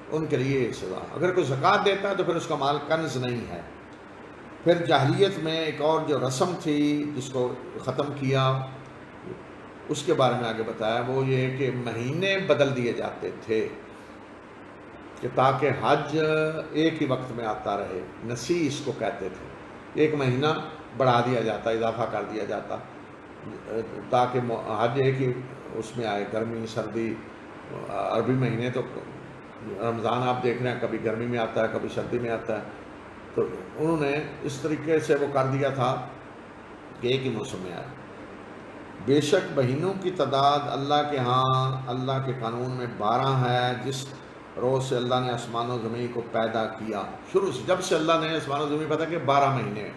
ان کے لیے ایک سزا، اگر کوئی زکوٰۃ دیتا ہے تو پھر اس کا مال کنز نہیں ہے۔ پھر جاہلیت میں ایک اور جو رسم تھی جس کو ختم کیا، اس کے بارے میں آگے بتایا، وہ یہ کہ مہینے بدل دیے جاتے تھے کہ تاکہ حج ایک ہی وقت میں آتا رہے، نسی اس کو کہتے تھے، ایک مہینہ بڑھا دیا جاتا، اضافہ کر دیا جاتا تاکہ حج ایک ہی اس میں آئے، گرمی سردی، عربی مہینے تو رمضان آپ دیکھ رہے ہیں کبھی گرمی میں آتا ہے کبھی سردی میں آتا ہے، تو انہوں نے اس طریقے سے وہ کر دیا تھا کہ ایک ہی موسم میں آئے۔ بے شک مہینوں کی تعداد اللہ کے ہاں اللہ کے قانون میں 12 ہے، روز سے اللہ نے آسمان و زمین کو پیدا کیا، شروع سے جب سے اللہ نے آسمان و زمین پیدا کیا 12 مہینے،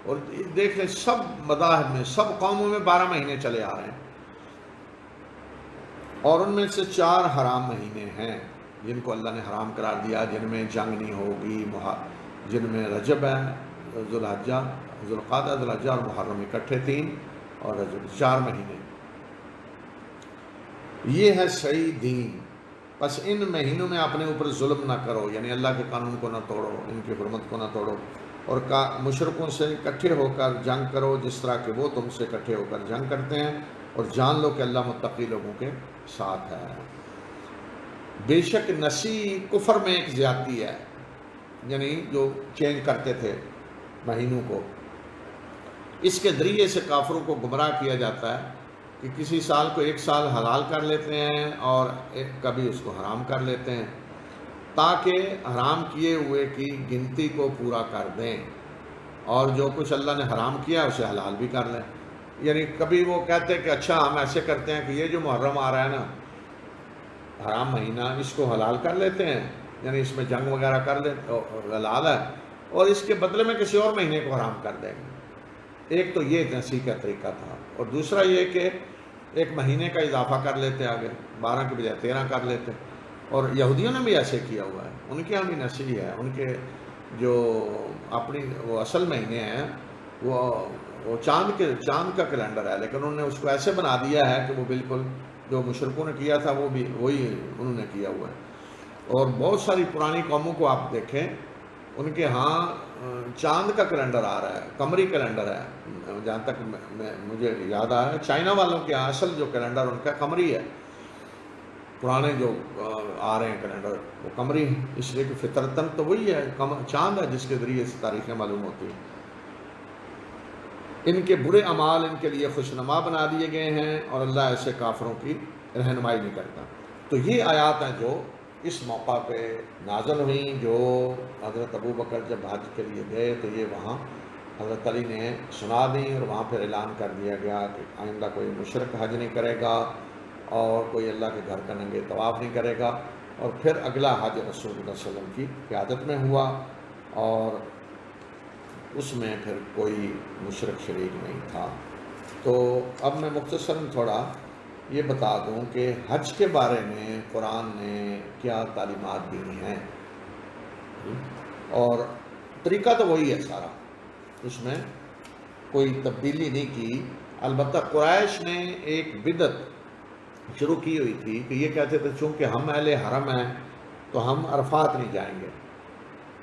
اور دیکھ لیں سب مذاہب میں سب قوموں میں 12 مہینے چلے آ رہے ہیں، اور ان میں سے 4 حرام مہینے ہیں جن کو اللہ نے حرام قرار دیا، جن میں جنگ نہیں ہوگی، جن میں رجب ہے، ذوالحجہ، ذوالقعدہ، ذوالحجہ اور محرم اکٹھے 3 اور رجب 4 مہینے، یہ ہے صحیح دین۔ بس ان مہینوں میں اپنے اوپر ظلم نہ کرو، یعنی اللہ کے قانون کو نہ توڑو، ان کی حرمت کو نہ توڑو، اور مشرکوں سے اکٹھے ہو کر جنگ کرو جس طرح کہ وہ تم سے اکٹھے ہو کر جنگ کرتے ہیں، اور جان لو کہ اللہ متقی لوگوں کے ساتھ ہے۔ بے شک نسی کفر میں ایک زیادتی ہے، یعنی جو چینج کرتے تھے مہینوں کو، اس کے ذریعے سے کافروں کو گمراہ کیا جاتا ہے کہ کسی سال کو 1 سال حلال کر لیتے ہیں اور کبھی اس کو حرام کر لیتے ہیں، تاکہ حرام کیے ہوئے کی گنتی کو پورا کر دیں، اور جو کچھ اللہ نے حرام کیا اسے حلال بھی کر لیں۔ یعنی کبھی وہ کہتے ہیں کہ اچھا ہم ایسے کرتے ہیں کہ یہ جو محرم آ رہا ہے نا، حرام مہینہ، اس کو حلال کر لیتے ہیں، یعنی اس میں جنگ وغیرہ کر لیں، حلال ہے، اور اس کے بدلے میں کسی اور مہینے کو حرام کر دیں گے۔ ایک تو یہ نسی کا طریقہ تھا، اور دوسرا یہ کہ ایک مہینے کا اضافہ کر لیتے، آگے 12 کے بجائے 13 کر لیتے، اور یہودیوں نے بھی ایسے کیا ہوا ہے، ان کے یہاں بھی نسی ہے، ان کے جو اپنی وہ اصل مہینے ہیں وہ چاند کا کیلنڈر ہے، لیکن انہوں نے اس کو ایسے بنا دیا ہے کہ وہ بالکل جو مشرکوں نے کیا تھا وہ بھی وہی انہوں نے کیا ہوا ہے۔ اور بہت ساری پرانی قوموں کو آپ دیکھیں، ان کے ہاں چاند کا کیلنڈر آ رہا ہے، قمری کیلنڈر ہے، جہاں تک مجھے یاد آ رہا ہے چائنا والوں کے اصل جو کیلنڈر ان کا قمری ہے، پرانے جو آ رہے ہیں کیلنڈر وہ قمری ہیں، اس لیے کہ فطرتاً تو وہی ہے، چاند ہے جس کے ذریعے سے تاریخیں معلوم ہوتی ہیں۔ ان کے برے اعمال ان کے لیے خوشنما بنا دیے گئے ہیں، اور اللہ ایسے کافروں کی رہنمائی نہیں کرتا۔ تو یہ آیات ہیں جو اس موقع پہ نازل ہوئیں، جو حضرت ابوبکر جب حج کے لیے گئے تو یہ وہاں حضرت علی نے سنا دیں، اور وہاں پھر اعلان کر دیا گیا کہ آئندہ کوئی مشرک حج نہیں کرے گا، اور کوئی اللہ کے گھر کا ننگے طواف نہیں کرے گا، اور پھر اگلا حج رسول اللہ صلی اللہ علیہ وسلم کی قیادت میں ہوا، اور اس میں پھر کوئی مشرک شریک نہیں تھا۔ تو اب میں مختصراً تھوڑا یہ بتا دوں کہ حج کے بارے میں قرآن نے کیا تعلیمات دی ہیں، اور طریقہ تو وہی ہے سارا، اس میں کوئی تبدیلی نہیں کی۔ البتہ قریش نے ایک بدعت شروع کی ہوئی تھی کہ یہ کہتے تھے چونکہ ہم اہل حرم ہیں تو ہم عرفات نہیں جائیں گے،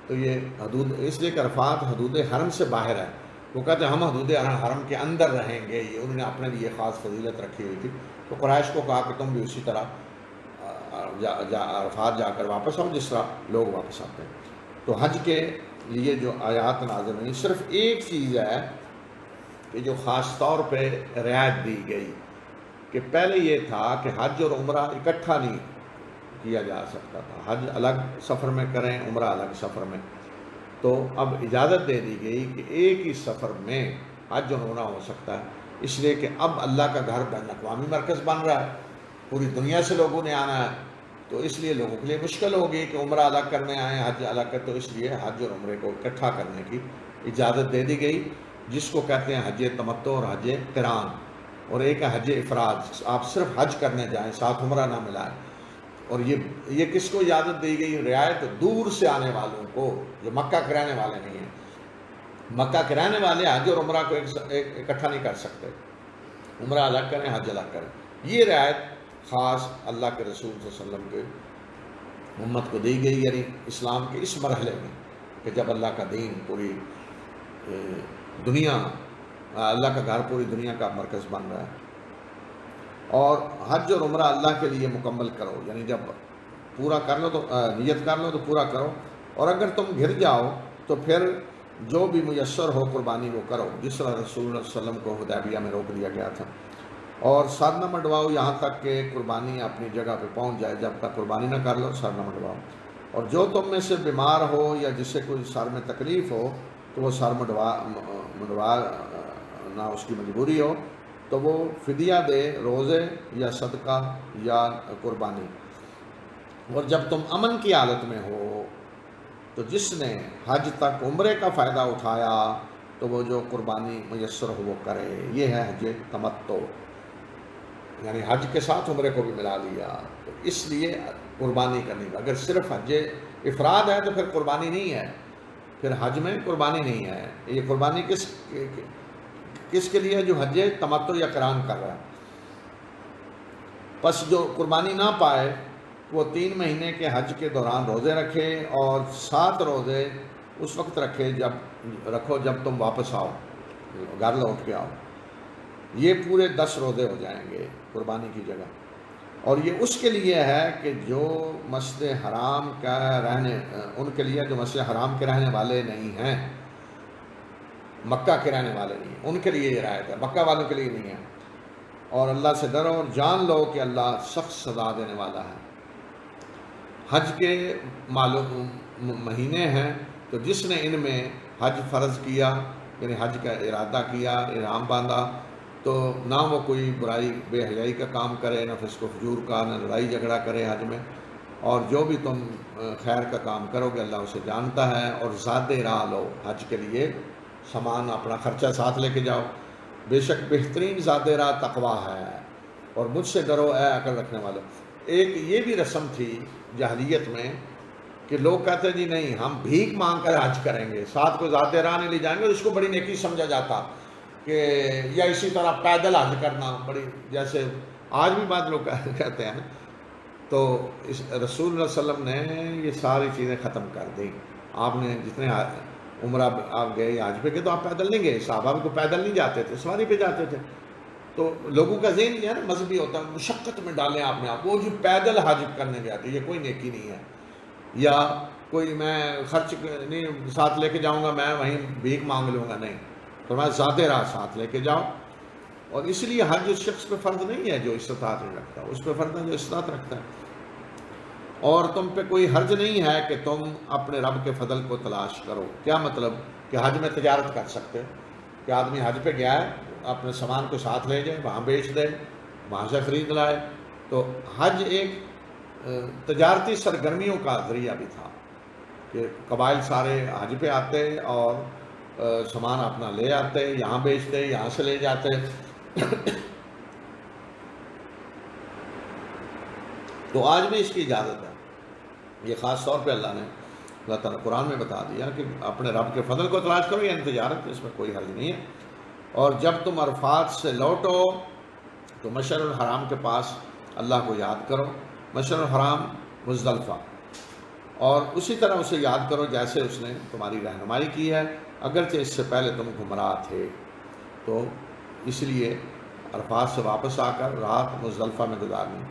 تو یہ حدود، اس لیے کہ عرفات حدود حرم سے باہر ہے، وہ کہتے ہیں ہم حدود حرم کے اندر رہیں گے، یہ انہوں نے اپنے لیے خاص فضیلت رکھی ہوئی تھی۔ تو قریش کو کہا کہ تم بھی اسی طرح عرفات جا کر واپس آؤ جس طرح لوگ واپس آتے ہیں۔ تو حج کے لیے جو آیات نازل ہوئی، صرف ایک چیز ہے کہ جو خاص طور پہ رعایت دی گئی، کہ پہلے یہ تھا کہ حج اور عمرہ اکٹھا نہیں کیا جا سکتا تھا، حج الگ سفر میں کریں، عمرہ الگ سفر میں، تو اب اجازت دے دی گئی کہ ایک ہی سفر میں حج اور عمرہ ہو سکتا ہے، اس لیے کہ اب اللہ کا گھر بین الاقوامی مرکز بن رہا ہے، پوری دنیا سے لوگوں نے آنا ہے، تو اس لیے لوگوں کے لیے مشکل ہوگی کہ عمرہ الگ کرنے آئیں، حج الگ کر، تو اس لیے حج اور عمرے کو اکٹھا کرنے کی اجازت دے دی گئی، جس کو کہتے ہیں حج تمتع اور حج قران، اور ایک ہے حج افراد، آپ صرف حج کرنے جائیں، ساتھ عمرہ نہ ملائیں۔ اور یہ کس کو اجازت دی گئی؟ رعایت دور سے آنے والوں کو، جو مکہ کے رہنے والے نہیں ہیں۔ مکہ کے رہنے والے حج اور عمرہ کو اکٹھا نہیں کر سکتے، عمرہ الگ کریں، حج الگ کریں۔ یہ رعایت خاص اللہ کے رسول صلی اللہ علیہ وسلم کے امت کو دی گئی، یعنی اسلام کے اس مرحلے میں کہ جب اللہ کا دین پوری دنیا، اللہ کا گھر پوری دنیا کا مرکز بن رہا ہے۔ اور حج اور عمرہ اللہ کے لیے مکمل کرو، یعنی جب پورا کر لو تو نیت کر لو تو پورا کرو، اور اگر تم گھر جاؤ تو پھر جو بھی میسر ہو قربانی وہ کرو، جس طرح رسول اللہ صلی اللہ علیہ وسلم کو حدیبیہ میں روک دیا گیا تھا۔ اور سر نہ منڈواؤ یہاں تک کہ قربانی اپنی جگہ پہ پہنچ جائے، جب تک قربانی نہ کر لو سر نہ منڈواؤ۔ اور جو تم میں سے بیمار ہو یا جسے کوئی سر میں تکلیف ہو تو وہ سر منڈوا نہ، اس کی مجبوری ہو تو وہ فدیہ دے، روزے یا صدقہ یا قربانی۔ اور جب تم امن کی حالت میں ہو تو جس نے حج تک عمرے کا فائدہ اٹھایا تو وہ جو قربانی میسر ہو وہ کرے. یہ ہے حج تمتع، یعنی حج کے ساتھ عمرے کو بھی ملا لیا. تو اس لیے قربانی کرنی. اگر صرف حج افراد ہے تو پھر قربانی نہیں ہے، پھر حج میں قربانی نہیں ہے. یہ قربانی کس کے لیے؟ جو حج تمتع یا قران کر رہا ہے. پس جو قربانی نہ پائے وہ 3 مہینے کے حج کے دوران روزے رکھے، اور 7 روزے اس وقت رکھو جب تم واپس آؤ، گھر لوٹ کے آؤ. یہ پورے 10 روزے ہو جائیں گے قربانی کی جگہ. اور یہ اس کے لیے ہے کہ جو مسجد حرام کا ان کے لیے جو مسجد حرام کے رہنے والے نہیں ہیں، مکہ کے رہنے والے نہیں ہیں، ان کے لیے یہ رعایت ہے، مکہ والوں کے لیے نہیں ہے. اور اللہ سے ڈرو اور جان لو کہ اللہ سخت سزا دینے والا ہے. حج کے مہینے ہیں، تو جس نے ان میں حج فرض کیا، یعنی حج کا ارادہ کیا، احرام باندھا، تو نہ وہ کوئی برائی بے حیائی کا کام کرے، نہ فسق و فجور کا، نہ لڑائی جھگڑا کرے حج میں. اور جو بھی تم خیر کا کام کرو گے اللہ اسے جانتا ہے. اور زاد راہ لو، حج کے لیے سامان اپنا خرچہ ساتھ لے کے جاؤ. بے شک بہترین زاد راہ تقویٰ ہے. اور مجھ سے ڈرو اے عقل رکھنے والوں. ایک یہ بھی رسم تھی جاہلیت میں کہ لوگ کہتے جی نہیں ہم بھیک مانگ کر حج کریں گے، ساتھ کو ذات راہ نہیں لے جائیں گے. اس کو بڑی نیکی سمجھا جاتا کہ یا اسی طرح پیدل حج کرنا بڑی، جیسے آج بھی بات لوگ کہتے ہیں. تو رسول اللہ صلی اللہ علیہ وسلم نے یہ ساری چیزیں ختم کر دیں. آپ نے جتنے عمرہ آپ گئے یا حج پہ گئے تو آپ پیدل نہیں گئے، صحابہ بھی کو پیدل نہیں جاتے تھے، سواری پہ جاتے تھے. تو لوگوں کا ذہن یہ ہے نا مذہبی ہوتا ہے، مشقت میں ڈالیں آپ نے آپ وہ جو پیدل حج کرنے جاتے، یہ کوئی نیکی نہیں ہے. یا کوئی میں خرچ نہیں ساتھ لے کے جاؤں گا، میں وہیں بھیک مانگ لوں گا، نہیں. تو میں ذات راہ ساتھ لے کے جاؤ. اور اس لیے حج اس شخص پہ فرض نہیں ہے جو استطاعت نہیں رکھتا، اس پہ فرض ہے جو استطاعت رکھتا ہے. اور تم پہ کوئی حرج نہیں ہے کہ تم اپنے رب کے فضل کو تلاش کرو. کیا مطلب؟ کہ حج میں تجارت کر سکتے ہو کہ آدمی حج پہ گیا ہے، اپنے سامان کو ساتھ لے جائے، وہاں بیچ دے، وہاں سے خرید لائے. تو حج ایک تجارتی سرگرمیوں کا ذریعہ بھی تھا کہ قبائل سارے حج پہ آتے اور سامان اپنا لے آتے، یہاں بیچتے، یہاں سے لے جاتے. تو آج بھی اس کی اجازت ہے. یہ خاص طور پہ اللہ تعالیٰ قرآن میں بتا دیا کہ اپنے رب کے فضل کو تلاش کرو، یعنی تجارت، اس میں کوئی حرج نہیں ہے. اور جب تم عرفات سے لوٹو تو مشعر الحرام کے پاس اللہ کو یاد کرو. مشعر الحرام مزدلفہ، اور اسی طرح اسے یاد کرو جیسے اس نے تمہاری رہنمائی کی ہے، اگرچہ اس سے پہلے تم گمراہ تھے. تو اس لیے عرفات سے واپس آ کر رات مزدلفہ میں گزارنی،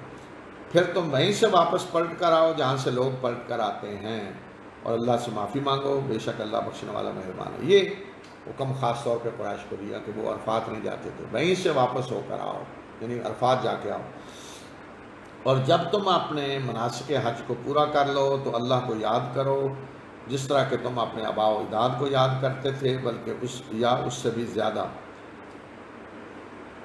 پھر تم وہیں سے واپس پلٹ کر آؤ جہاں سے لوگ پلٹ کر آتے ہیں، اور اللہ سے معافی مانگو، بے شک اللہ بخشنے والا مہربان ہے. یہ حکم خاص طور پہ قریش کو دیا کہ وہ عرفات نہیں جاتے تھے، وہیں سے واپس ہو کر آؤ، یعنی عرفات جا کے آؤ. اور جب تم اپنے مناسک حج کو پورا کر لو تو اللہ کو یاد کرو جس طرح کہ تم اپنے آباء و اجداد کو یاد کرتے تھے، بلکہ اس سے بھی زیادہ.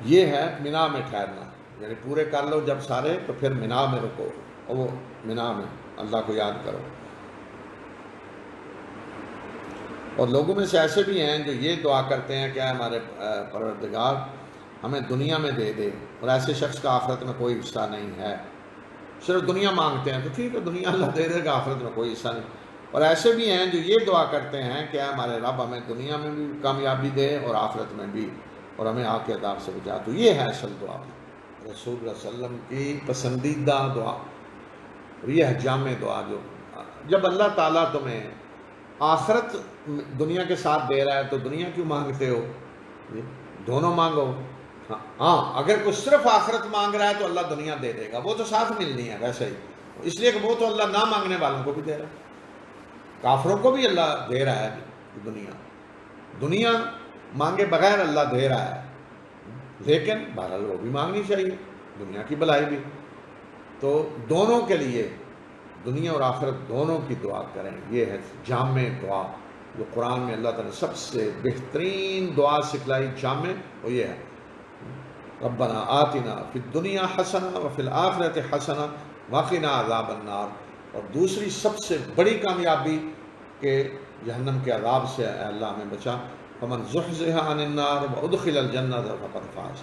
یہ ہے مینا میں ٹھہرنا، یعنی پورے کر لو جب سارے تو پھر مینا میں رکو، اور وہ مینا میں اللہ کو یاد کرو. اور لوگوں میں سے ایسے بھی ہیں جو یہ دعا کرتے ہیں کہ اے ہمارے پروردگار ہمیں دنیا میں دے دے، اور ایسے شخص کا آخرت میں کوئی حصہ نہیں ہے. صرف دنیا مانگتے ہیں تو ٹھیک ہے، دنیا اللہ دے دے گا، آخرت میں کوئی حصہ نہیں. اور ایسے بھی ہیں جو یہ دعا کرتے ہیں کہ اے ہمارے رب ہمیں دنیا میں بھی کامیابی دے اور آخرت میں بھی، اور ہمیں آگ کے عذاب سے بچا. تو یہ ہے اصل دعا، رسول اللہ صلی اللہ علیہ وسلم کی پسندیدہ دعا. اور یہ ہے جامع دعا. جو جب اللہ تعالیٰ تمہیں آخرت دنیا کے ساتھ دے رہا ہے تو دنیا کیوں مانگتے ہو؟ دونوں مانگو. ہاں اگر کوئی صرف آخرت مانگ رہا ہے تو اللہ دنیا دے دے گا، وہ تو ساتھ ملنی ہے ویسے ہی، اس لیے کہ وہ تو اللہ نہ مانگنے والوں کو بھی دے رہا ہے، کافروں کو بھی اللہ دے رہا ہے. دنیا مانگے بغیر اللہ دے رہا ہے، لیکن بہرحال وہ بھی مانگنی چاہیے، دنیا کی بھلائی بھی. تو دونوں کے لیے، دنیا اور آخرت دونوں کی دعا کریں. یہ ہے جامع دعا جو قرآن میں اللہ تعالیٰ نے سب سے بہترین دعا سکھلائی، جامع، اور یہ ہے ربنا آتنا فی الدنیا حسنہ وفی الآخرۃ حسنہ وقنا عذاب النار، اور دوسری سب سے بڑی کامیابی کہ جہنم کے عذاب سے اے اللہ ہمیں بچا، فمن زحزح عن النار وادخل الجنہ فقد فاز،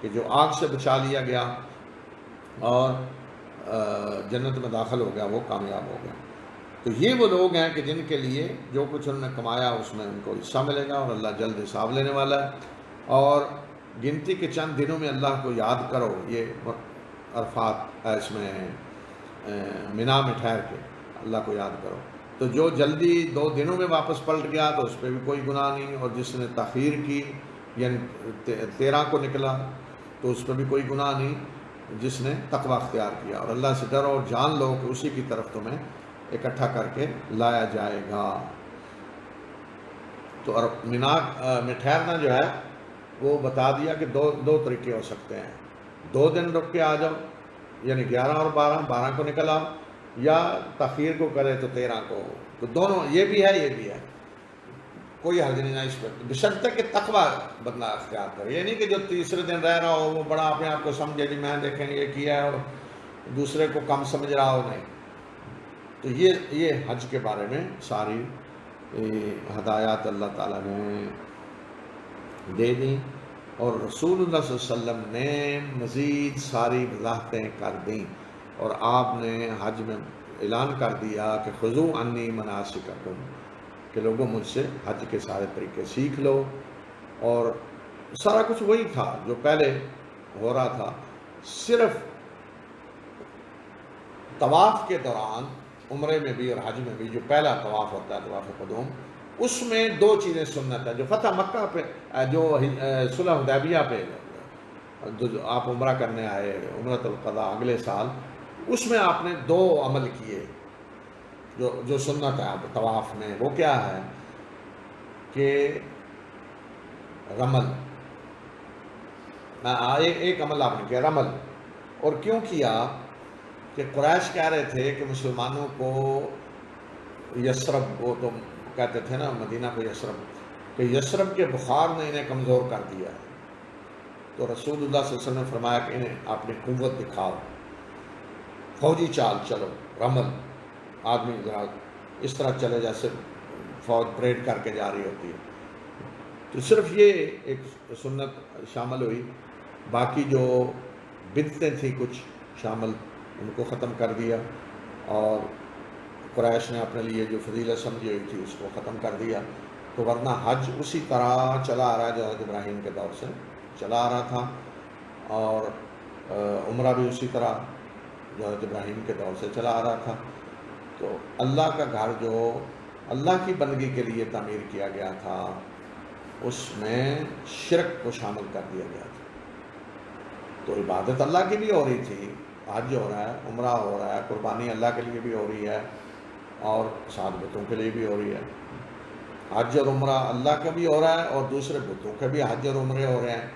کہ جو آگ سے بچا لیا گیا اور جنت میں داخل ہو گیا وہ کامیاب ہو گیا۔ تو یہ وہ لوگ ہیں کہ جن کے لیے جو کچھ انہوں نے کمایا اس میں ان کو حصہ ملے گا، اور اللہ جلد حساب لینے والا ہے۔ اور گنتی کے چند دنوں میں اللہ کو یاد کرو، یہ عرفات اس میں مینا میں ٹھہر کے اللہ کو یاد کرو۔ تو جو جلدی 2 دنوں میں واپس پلٹ گیا تو اس پہ بھی کوئی گناہ نہیں، اور جس نے تاخیر کی یعنی 13 کو نکلا تو اس پہ بھی کوئی گناہ نہیں، جس نے تقوی اختیار کیا۔ اور اللہ سے ڈرو اور جان لو کہ اسی کی طرف تمہیں اکٹھا کر کے لایا جائے گا۔ تو اور مینا میں ٹھہرنا جو ہے وہ بتا دیا کہ دو طریقے ہو سکتے ہیں، 2 دن رک کے آ جاؤ یعنی 11 اور 12 کو نکل آؤ، یا تاخیر کو کرے تو 13 کو، تو دونوں یہ بھی ہے یہ بھی ہے، کوئی حرج نہیں ہے اس پہ، بشرطے کہ تقوی بندہ اختیار کرے۔ یہ نہیں کہ جو تیسرے دن رہ رہا ہو وہ بڑا اپنے آپ کو سمجھے جی میں دیکھیں یہ کیا ہے اور دوسرے کو کم سمجھ رہا ہو، نہیں۔ تو یہ حج کے بارے میں ساری ہدایات اللہ تعالیٰ نے دے دیں، اور رسول اللہ صلی اللہ علیہ وسلم نے مزید ساری وضاحتیں کر دیں، اور آپ نے حج میں اعلان کر دیا کہ خذوا عنی مناسککم، کہ لوگوں مجھ سے حج کے سارے طریقے سیکھ لو۔ اور سارا کچھ وہی تھا جو پہلے ہو رہا تھا، صرف طواف کے دوران عمرے میں بھی اور حج میں بھی جو پہلا طواف ہوتا ہے طواف قدوم، اس میں 2 چیزیں سنت ہے۔ جو فتح مکہ پہ جو صلح حدیبیہ پہ جو آپ عمرہ کرنے آئے عمرۃ القضاء اگلے سال، اس میں آپ نے 2 عمل کیے جو سنت ہے طواف میں۔ وہ کیا ہے کہ رمل، ایک عمل آپ نے کیا رمل، اور کیوں کیا کہ قریش کہہ رہے تھے کہ مسلمانوں کو یثرب، وہ تو کہتے تھے نا مدینہ کو یثرب، کہ یثرب کے بخار نے انہیں کمزور کر دیا ہے۔ تو رسول اللہ صلی اللہ علیہ وسلم نے فرمایا کہ انہیں اپنی قوت دکھاؤ، فوجی چال چلو، رمل، آدمی ذرا اس طرح چلے جیسے فوج پریڈ کر کے جا رہی ہوتی ہے۔ تو صرف یہ ایک سنت شامل ہوئی، باقی جو بدعتیں تھیں کچھ شامل ان کو ختم کر دیا، اور قریش نے اپنے لیے جو فضیلت سمجھی ہوئی تھی اس کو ختم کر دیا۔ تو ورنہ حج اسی طرح چلا آ رہا ہے جو حضرت ابراہیم کے دور سے چلا آ رہا تھا، اور عمرہ بھی اسی طرح جو حضرت ابراہیم کے دور سے چلا آ رہا تھا۔ تو اللہ کا گھر جو اللہ کی بندگی کے لیے تعمیر کیا گیا تھا اس میں شرک کو شامل کر دیا گیا تھا۔ تو عبادت اللہ کی بھی ہو رہی تھی، حج ہو رہا ہے، عمرہ ہو رہا ہے، قربانی اللہ کے لیے بھی ہو رہی ہے اور سات بتوں کے لیے بھی ہو رہی ہے۔ حج اور عمرہ اللہ کا بھی ہو رہا ہے اور دوسرے بتوں کے بھی حج اور عمرے ہو رہے ہیں۔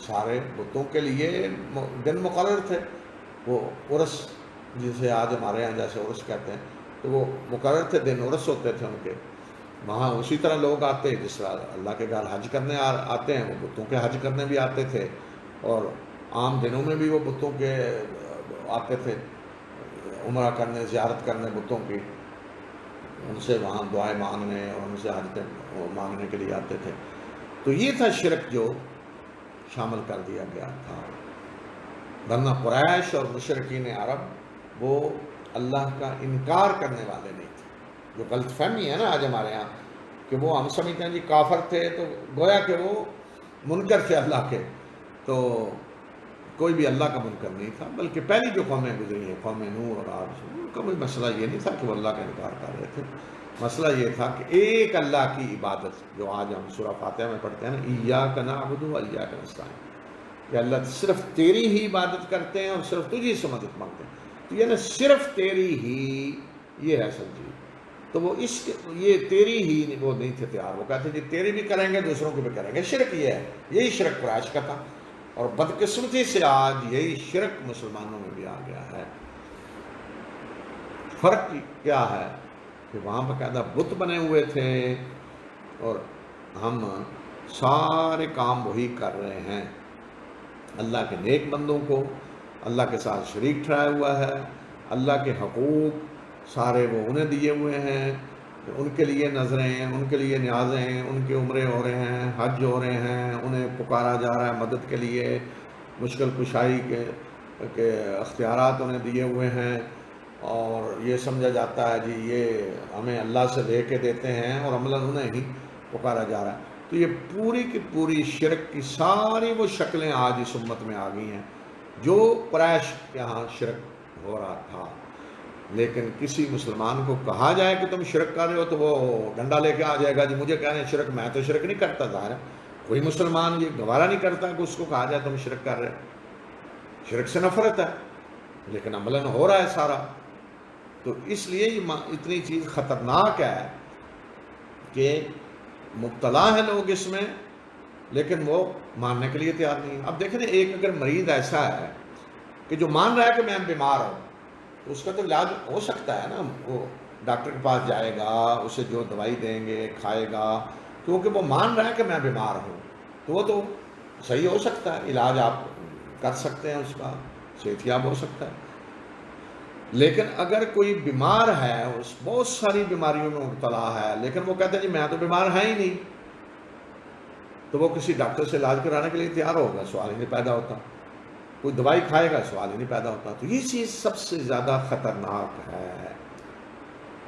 سارے بتوں کے لیے دن مقرر تھے، وہ عرس جسے آج ہمارے ہاں جیسے عرس کہتے ہیں، تو وہ مقرر تھے دن، عرس ہوتے تھے ان کے وہاں۔ اسی طرح لوگ آتے جس طرح اللہ کے گھر حج کرنے آتے ہیں، وہ بتوں کے حج کرنے بھی آتے تھے، اور عام دنوں میں بھی وہ بتوں کے آتے تھے عمرہ کرنے، زیارت کرنے بتوں کی، ان سے وہاں دعائیں مانگنے اور ان سے حج مانگنے کے لیے آتے تھے۔ تو یہ تھا شرک جو شامل کر دیا گیا تھا، ورنہ قریش اور مشرکین عرب وہ اللہ کا انکار کرنے والے نہیں تھے۔ جو غلط فہمی ہے نا آج ہمارے ہاں کہ وہ ہم سمجھتے ہیں جی کافر تھے تو گویا کہ وہ منکر تھے اللہ کے، تو کوئی بھی اللہ کا منکر نہیں تھا، بلکہ پہلی جو قومیں گزری ہیں قوم نوح اور عاد، ان کا کوئی مسئلہ یہ نہیں تھا کہ وہ اللہ کا انکار کر رہے تھے۔ مسئلہ یہ تھا کہ ایک اللہ کی عبادت، جو آج ہم سورہ فاتحہ میں پڑھتے ہیں نا، ایاک نعبد و ایاک نستعین، کہ اللہ صرف تیری ہی عبادت کرتے ہیں اور صرف تجھی سے مدد مانگتے ہیں۔ تو یہ نا صرف تیری ہی، یہ ہے اصل چیز۔ تو وہ یہ تیری ہی وہ نہیں تھے تیار، وہ کہتے جی تیری بھی کریں گے دوسروں کی بھی کریں گے۔ شرک یہ ہے، یہی شرک قریش کا تھا، اور بدقسمتی سے آج یہی شرک مسلمانوں میں بھی آ گیا ہے۔ فرق کیا ہے کہ وہاں باقاعدہ بت بنے ہوئے تھے اور ہم سارے کام وہی کر رہے ہیں۔ اللہ کے نیک بندوں کو اللہ کے ساتھ شریک ٹھہرایا ہوا ہے، اللہ کے حقوق سارے وہ انہیں دیے ہوئے ہیں، ان کے لیے نظریں ہیں، ان کے لیے نیازیں ہیں، ان کے عمرے ہو رہے ہیں، حج ہو رہے ہیں، انہیں پکارا جا رہا ہے مدد کے لیے، مشکل کشائی کے اختیارات انہیں دیے ہوئے ہیں، اور یہ سمجھا جاتا ہے جی یہ ہمیں اللہ سے لے کے دیتے ہیں اور عملاً انہیں ہی پکارا جا رہا ہے۔ تو یہ پوری کی پوری شرک کی ساری وہ شکلیں آج اس امت میں آ گئی ہیں جو قریش کے ہاں شرک ہو رہا تھا۔ لیکن کسی مسلمان کو کہا جائے کہ تم شرک کر رہے ہو تو وہ ڈنڈا لے کے آ جائے گا، جی مجھے کہہ رہے ہیں شرک، میں تو شرک نہیں کرتا۔ ظاہر ہے کوئی مسلمان یہ گوارا نہیں کرتا کہ اس کو کہا جائے تم شرک کر رہے، شرک سے نفرت ہے، لیکن عملاً ہو رہا ہے سارا۔ تو اس لیے یہ اتنی چیز خطرناک ہے کہ مبتلا ہے لوگ اس میں، لیکن وہ ماننے کے لیے تیار نہیں۔ اب دیکھیں ایک اگر مریض ایسا ہے کہ جو مان رہا ہے کہ میں بیمار ہوں، تو اس کا تو علاج ہو سکتا ہے نا، وہ ڈاکٹر کے پاس جائے گا، اسے جو دوائی دیں گے کھائے گا، کیونکہ وہ مان رہا ہے کہ میں بیمار ہوں، تو وہ تو صحیح ہو سکتا ہے، علاج آپ کر سکتے ہیں، اس کا صحت یاب ہو سکتا ہے۔ لیکن اگر کوئی بیمار ہے، اس بہت ساری بیماریوں میں مبتلا ہے، لیکن وہ کہتے ہیں جی میں تو بیمار ہے ہی نہیں، تو وہ کسی ڈاکٹر سے علاج کرانے کے لیے تیار ہوگا؟ سوال ہی نہیں پیدا ہوتا۔ کوئی دوائی کھائے گا؟ سوال ہی نہیں پیدا ہوتا۔ تو یہ چیز سب سے زیادہ خطرناک ہے،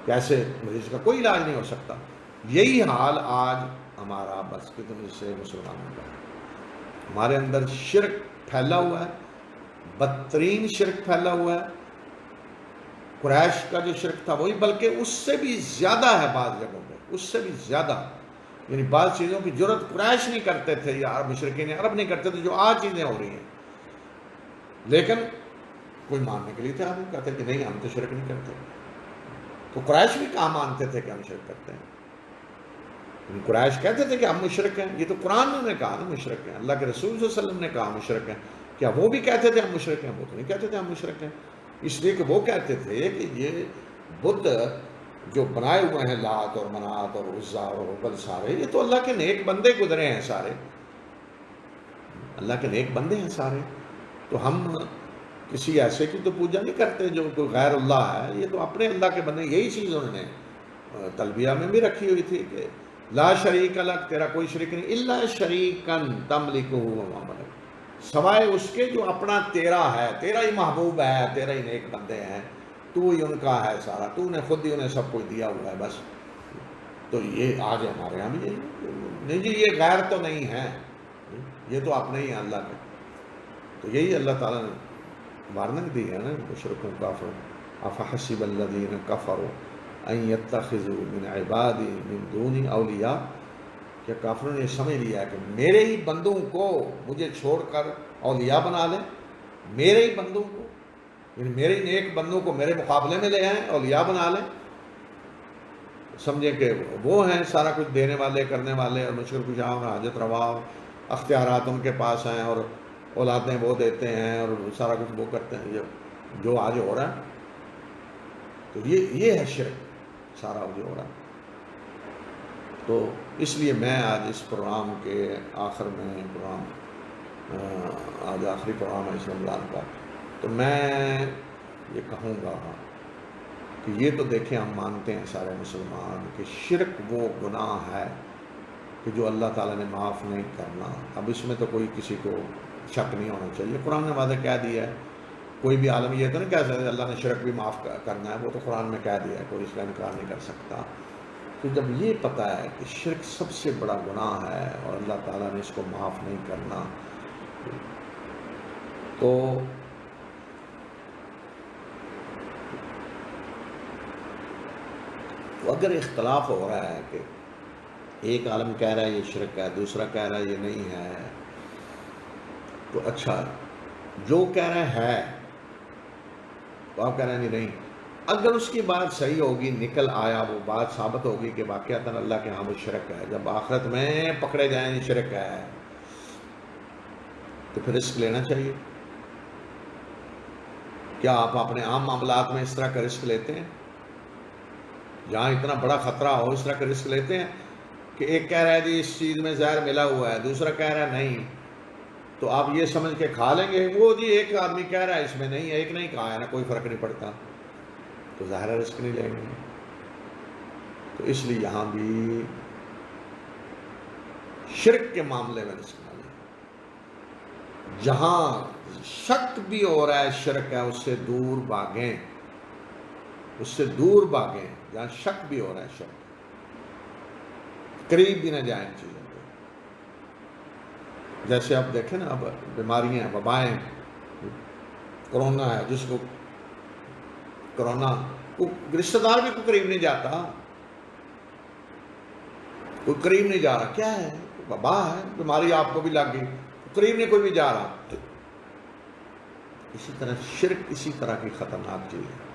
کیسے مریض کا کوئی علاج نہیں ہو سکتا۔ یہی حال آج ہمارا بس کتنے سے مسلمانوں کا، ہمارے اندر شرک پھیلا ہوا ہے، بدترین شرک پھیلا ہوا ہے۔ قریش کا جو شرک تھا وہی، بلکہ اس سے بھی زیادہ ہے بعض جگہوں پہ، اس سے بھی زیادہ، یعنی بعض چیزوں کی جرت قریش نہیں کرتے تھے یا مشرکین عرب نہیں کرتے تھے جو آج چیزیں ہو رہی ہیں، لیکن کوئی ماننے کے لیے تھے، آپ کہتے کہ نہیں ہم تو شرک نہیں کرتے۔ تو قریش بھی کہاں مانتے تھے کہ ہم شرک کرتے ہیں؟ قریش کہتے تھے کہ ہم مشرک ہیں، یہ تو قرآن نے کہا نا مشرک ہیں، اللہ کے رسول صلی اللہ علیہ وسلم نے کہا مشرک ہیں۔ کیا وہ بھی کہتے تھے ہم مشرک ہیں؟ وہ تو نہیں کہتے تھے ہم مشرک ہیں، اس لیے کہ وہ کہتے تھے کہ یہ بت جو بنائے ہوئے ہیں، لات اور منات اور عزا اور حبل، سارے یہ تو اللہ کے نیک بندے گزرے ہیں، سارے اللہ کے نیک بندے ہیں سارے، تو ہم کسی ایسے کی تو پوجا نہیں کرتے جو کوئی غیر اللہ ہے، یہ تو اپنے اللہ کے بندے۔ یہی چیز انہوں نے تلبیہ میں بھی رکھی ہوئی تھی کہ لا شریک لک، تیرا کوئی شریک نہیں، الا شریکن تملکہ وما ملک، سوائے اس کے جو اپنا تیرا ہے، تیرا ہی محبوب ہے، تیرا ہی نیک بندے ہیں، تو ہی ان کا ہے سارا، تو نے خود ہی انہیں سب کچھ دیا ہوا ہے بس۔ تو یہ آج ہمارے یہاں بھی نہیں جی یہ غیر تو نہیں ہے، یہ تو اپنے ہی ہیں اللہ کے۔ تو یہی اللہ تعالیٰ نے وارننگ دی ہے نا مشرکوں کافروں، افحسب الذین کفروا ان یتخذوا من عبادی من دونی اولیاء، کہ کافروں نے سمجھ لیا کہ میرے ہی بندوں کو مجھے چھوڑ کر اولیاء بنا لیں، میرے ہی بندوں کو، یعنی میرے ہی نیک بندوں کو میرے مقابلے میں لے آئیں، اولیاء بنا لیں، سمجھیں کہ وہ ہیں سارا کچھ دینے والے کرنے والے، اور مشکل کشا اور حاجت روا، اختیارات ان کے پاس ہیں، اور اولادیں وہ دیتے ہیں، اور سارا کچھ وہ کرتے ہیں، جو آج ہو رہا ہے۔ تو یہ ہے شرک سارا جو ہو رہا ہے۔ تو اس لیے میں آج اس پروگرام کے آخر میں، آج آخری پروگرام ہے اس رمضان کا، تو میں یہ کہوں گا کہ یہ تو دیکھیں ہم مانتے ہیں سارے مسلمان کہ شرک وہ گناہ ہے کہ جو اللہ تعالیٰ نے معاف نہیں کرنا۔ اب اس میں تو کوئی کسی کو شک نہیں ہونا چاہیے، قرآن نے واضح کہہ دیا ہے، کوئی بھی عالم یہ تو نہیں کہہ سکتا اللہ نے شرک بھی معاف کرنا ہے، وہ تو قرآن میں کہہ دیا ہے، کوئی اس کا انکار نہیں کر سکتا۔ تو جب یہ پتہ ہے کہ شرک سب سے بڑا گناہ ہے اور اللہ تعالیٰ نے اس کو معاف نہیں کرنا، تو اگر اختلاف ہو رہا ہے کہ ایک عالم کہہ رہا ہے یہ شرک ہے، دوسرا کہہ رہا ہے یہ نہیں ہے، تو اچھا جو کہہ رہا ہے تو آپ کہہ رہے ہیں نہیں، اگر اس کی بات صحیح ہوگی، نکل آیا وہ بات ثابت ہوگی کہ واقعتاً اللہ کے ہاں وہ شرک ہے، جب آخرت میں پکڑے جائیں یہ شرک ہے، تو پھر رسک لینا چاہیے۔ کیا آپ اپنے عام معاملات میں اس طرح کا رسک لیتے ہیں؟ جہاں اتنا بڑا خطرہ ہو اس طرح کا رسک لیتے ہیں کہ ایک کہہ رہا ہے جی اس چیز میں زہر ملا ہوا ہے، دوسرا کہہ رہا ہے نہیں، تو آپ یہ سمجھ کے کھا لیں گے وہ جی ایک آدمی کہہ رہا ہے اس میں نہیں ہے، ایک نہیں کہا ہے نا، کوئی فرق نہیں پڑتا، تو ظاہر رزق نہیں لیں گے۔ تو اس لیے یہاں بھی شرک کے معاملے میں رزق نہ لیں، جہاں شک بھی ہو رہا ہے شرک ہے اس سے دور بھاگیں، اس سے دور بھاگیں، جہاں شک بھی ہو رہا ہے شرک، قریب بھی نہ جائیں چیزوں کو۔ جیسے آپ دیکھیں نا، اب بیماریاں ہیں، وبائیں، کرونا ہے، جس کو کرونا رشتہ دار بھی کوئی قریب نہیں جاتا، کوئی قریب نہیں جا رہا، کیا ہے وبا ہے، بیماری آپ کو بھی لگ گئی، قریب نہیں کوئی بھی جا رہا۔ اسی طرح شرک اسی طرح کی خطرناک چیز ہے،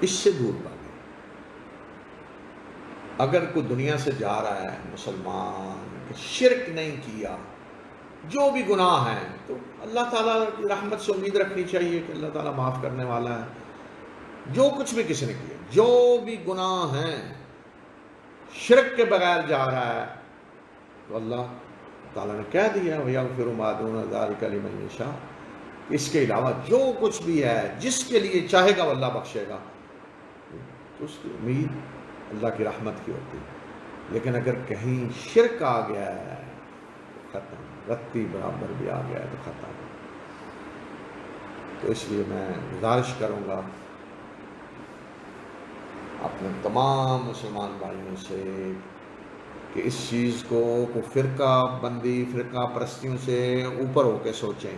اس سے دور بھاگیں۔ اگر کوئی دنیا سے جا رہا ہے مسلمان کہ شرک نہیں کیا، جو بھی گناہ ہیں، تو اللہ تعالیٰ کی رحمت سے امید رکھنی چاہیے کہ اللہ تعالیٰ معاف کرنے والا ہے۔ جو کچھ بھی کسی نے کیا، جو بھی گناہ ہیں، شرک کے بغیر جا رہا ہے تو اللہ تعالیٰ نے کہہ دیا وَيَغْفِرُ مَا دُونَ ذَلِكَ لِمَن يَشَاءُ، اس کے علاوہ جو کچھ بھی ہے جس کے لیے چاہے گا وہ اللہ بخشے گا، تو اس کی امید اللہ کی رحمت کی ہوتی ہے۔ لیکن اگر کہیں شرک آ گیا ہے تو ختم، رتی برابر بھی آ گیا ہے تو ختم۔ تو اس لیے میں گزارش کروں گا اپنے تمام مسلمان بھائیوں سے کہ اس چیز کو فرقہ بندی، فرقہ پرستیوں سے اوپر ہو کے سوچیں۔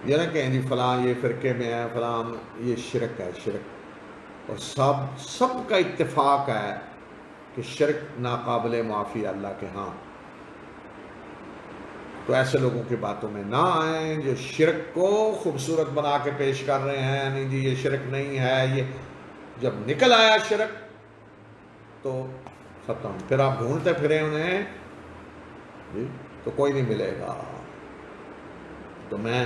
یہ نہ کہیں جی فلاں یہ فرقے میں ہے، فلاں یہ شرک ہے، شرک، اور سب کا اتفاق ہے کہ شرک ناقابل معافی اللہ کے ہاں۔ تو ایسے لوگوں کی باتوں میں نہ آئیں جو شرک کو خوبصورت بنا کے پیش کر رہے ہیں، نہیں جی یہ شرک نہیں ہے، یہ جب نکل آیا شرک تو ختم، پھر آپ ڈھونڈتے پھریں انہیں جی تو کوئی نہیں ملے گا۔ تو میں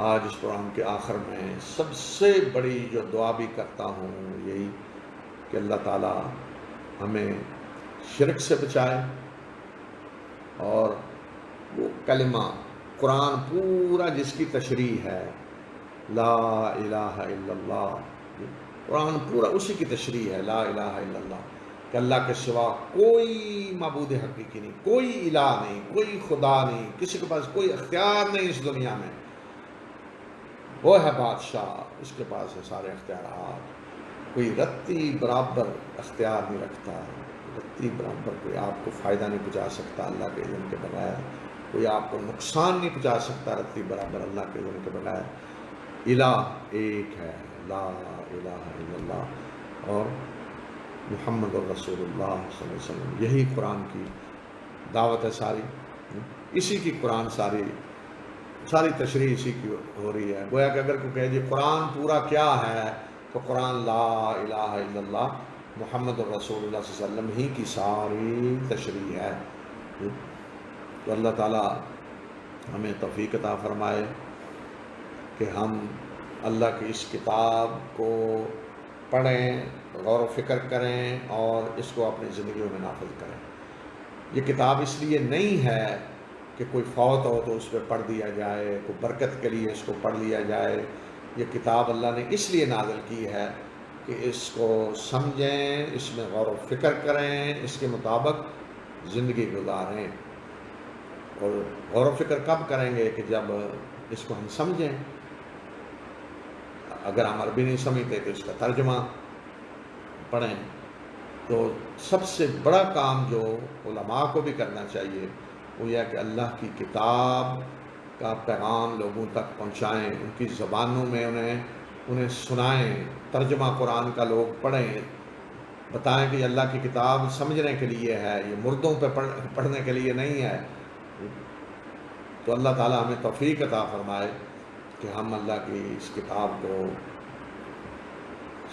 آج اس پروگرام کے آخر میں سب سے بڑی جو دعا بھی کرتا ہوں یہی کہ اللہ تعالیٰ ہمیں شرک سے بچائے، اور وہ کلمہ قرآن پورا جس کی تشریح ہے لا الہ الا اللہ، قرآن پورا اسی کی تشریح ہے لا الہ الا اللہ، کہ اللہ کے سوا کوئی معبود حقیقی نہیں، کوئی الہ نہیں، کوئی خدا نہیں، کسی کے پاس کوئی اختیار نہیں اس دنیا میں، وہ ہے بادشاہ، اس کے پاس ہے سارے اختیارات، کوئی رتی برابر اختیار نہیں رکھتا، رتی برابر کوئی آپ کو فائدہ نہیں پہنچا سکتا اللہ کے اذن کے بغیر، کوئی آپ کو نقصان نہیں پہنچا سکتا رتی برابر اللہ کے اذن کے بغیر۔ الہ ایک ہے، لا الہ الا اللہ، اور محمد رسول اللہ صلی اللہ علیہ وسلم، یہی قرآن کی دعوت ہے ساری، اسی کی قرآن ساری تشریح اسی کی ہو رہی ہے۔ گویا کہ اگر کوئی کہے جی قرآن پورا کیا ہے، تو قرآن لا الہ الا اللہ محمد رسول اللہ صلی اللہ علیہ وسلم ہی کی ساری تشریح ہے۔ تو اللہ تعالیٰ ہمیں توفیق عطا فرمائے کہ ہم اللہ کی اس کتاب کو پڑھیں، غور و فکر کریں اور اس کو اپنی زندگیوں میں نافذ کریں۔ یہ کتاب اس لیے نہیں ہے کہ کوئی فوت ہو تو اس پہ پڑھ دیا جائے، کوئی برکت کے لیے اس کو پڑھ لیا جائے، یہ کتاب اللہ نے اس لیے نازل کی ہے کہ اس کو سمجھیں، اس میں غور و فکر کریں، اس کے مطابق زندگی گزاریں۔ اور غور و فکر کب کریں گے؟ کہ جب اس کو ہم سمجھیں۔ اگر ہم عربی نہیں سمجھتے تو اس کا ترجمہ پڑھیں۔ تو سب سے بڑا کام جو علماء کو بھی کرنا چاہیے وہ یہ ہے کہ اللہ کی کتاب کا پیغام لوگوں تک پہنچائیں، ان کی زبانوں میں انہیں سنائیں، ترجمہ قرآن کا لوگ پڑھیں، بتائیں کہ یہ اللہ کی کتاب سمجھنے کے لیے ہے، یہ مردوں پہ پڑھنے کے لیے نہیں ہے۔ تو اللہ تعالیٰ ہمیں توفیق عطا فرمائے کہ ہم اللہ کی اس کتاب کو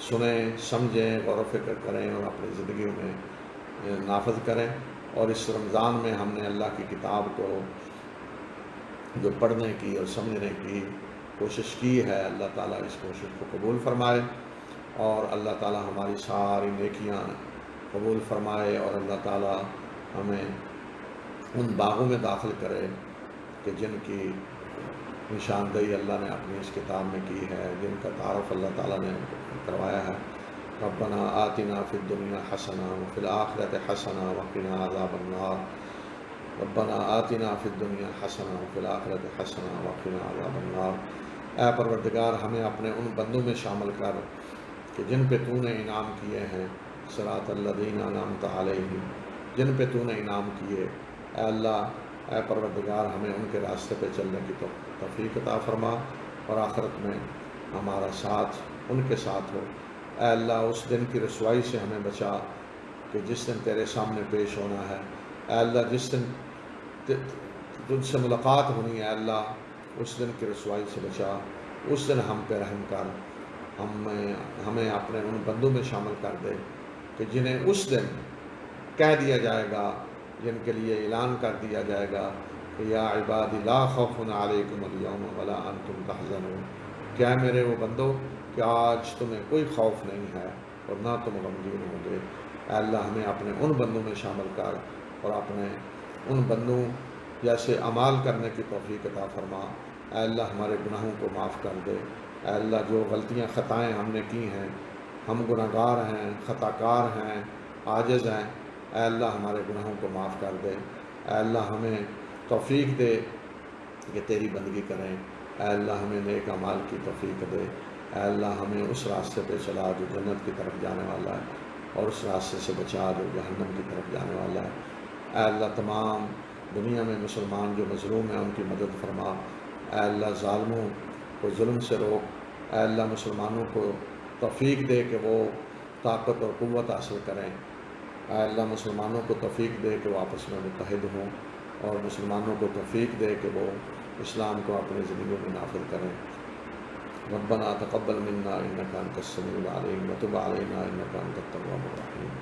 سنیں، سمجھیں، غور و فکر کریں اور اپنی زندگیوں میں نافذ کریں۔ اور اس رمضان میں ہم نے اللہ کی کتاب کو جو پڑھنے کی اور سمجھنے کی کوشش کی ہے، اللہ تعالیٰ اس کوشش کو قبول فرمائے، اور اللہ تعالیٰ ہماری ساری نیکیاں قبول فرمائے، اور اللہ تعالیٰ ہمیں ان باغوں میں داخل کرے کہ جن کی نشاندہی اللہ نے اپنی اس کتاب میں کی ہے، جن کا تعارف اللہ تعالیٰ نے کروایا ہے۔ ربنا آتنا فی الدنیا حسنہ وفی الآخرۃ حسنہ وقنا عذاب النار، ربنا آتنا فی الدنیا حسنہ وفی الآخرۃ حسنہ وقنا عذاب النار۔ اے پروردگار، ہمیں اپنے ان بندوں میں شامل کر کہ جن پہ تو نے انعام کیے ہیں، صراط الذین انعمت علیہم، جن پہ تو نے انعام کیے۔ اے اللہ، اے پروردگار، ہمیں ان کے راستے پہ چلنے کی توفیق عطا فرما، اور آخرت میں ہمارا ساتھ ان کے ساتھ ہو۔ اے اللہ، اس دن کی رسوائی سے ہمیں بچا کہ جس دن تیرے سامنے پیش ہونا ہے۔ اے اللہ، جس دن تجھ سے ملاقات ہونی ہے، اے اللہ، اس دن کی رسوائی سے بچا۔ اس دن ہم پہ رحم کر، ہمیں اپنے ان بندوں میں شامل کر دے کہ جنہیں اس دن کہہ دیا جائے گا، جن کے لیے اعلان کر دیا جائے گا کہ یا عبادی لا خوف علیکم اليوم ولا انتم تحزنون، کیا میرے وہ بندو کہ آج تمہیں کوئی خوف نہیں ہے اور نہ تم غمگین ہوں گے۔ اے اللہ، ہمیں اپنے ان بندوں میں شامل کر اور اپنے ان بندوں جیسے اعمال کرنے کی توفیق عطا فرما۔ اے اللہ، ہمارے گناہوں کو معاف کر دے۔ اے اللہ، جو غلطیاں خطائیں ہم نے کی ہیں، ہم گناہ گار ہیں، خطا کار ہیں، عاجز ہیں، اے اللہ ہمارے گناہوں کو معاف کر دے۔ اے اللہ، ہمیں توفیق دے کہ تیری بندگی کریں۔ اے اللہ، ہمیں نیک اعمال کی توفیق دے۔ اے اللہ، ہمیں اس راستے پہ چلا جو جنت کی طرف جانے والا ہے، اور اس راستے سے بچا جو جہنم کی طرف جانے والا ہے۔ اے اللہ، تمام دنیا میں مسلمان جو مظلوم ہیں ان کی مدد فرما۔ اے اللہ، ظالموں کو ظلم سے روک۔ اے اللہ، مسلمانوں کو توفیق دے کہ وہ طاقت اور قوت حاصل کریں۔ اے اللہ، مسلمانوں کو توفیق دے کہ وہ آپس میں متحد ہوں، اور مسلمانوں کو توفیق دے کہ وہ اسلام کو اپنی زندگیوں میں نافذ کریں۔ ربنا تقبل منا انک انت السمیع العلیم وتب علینا انک انت التواب الرحیم۔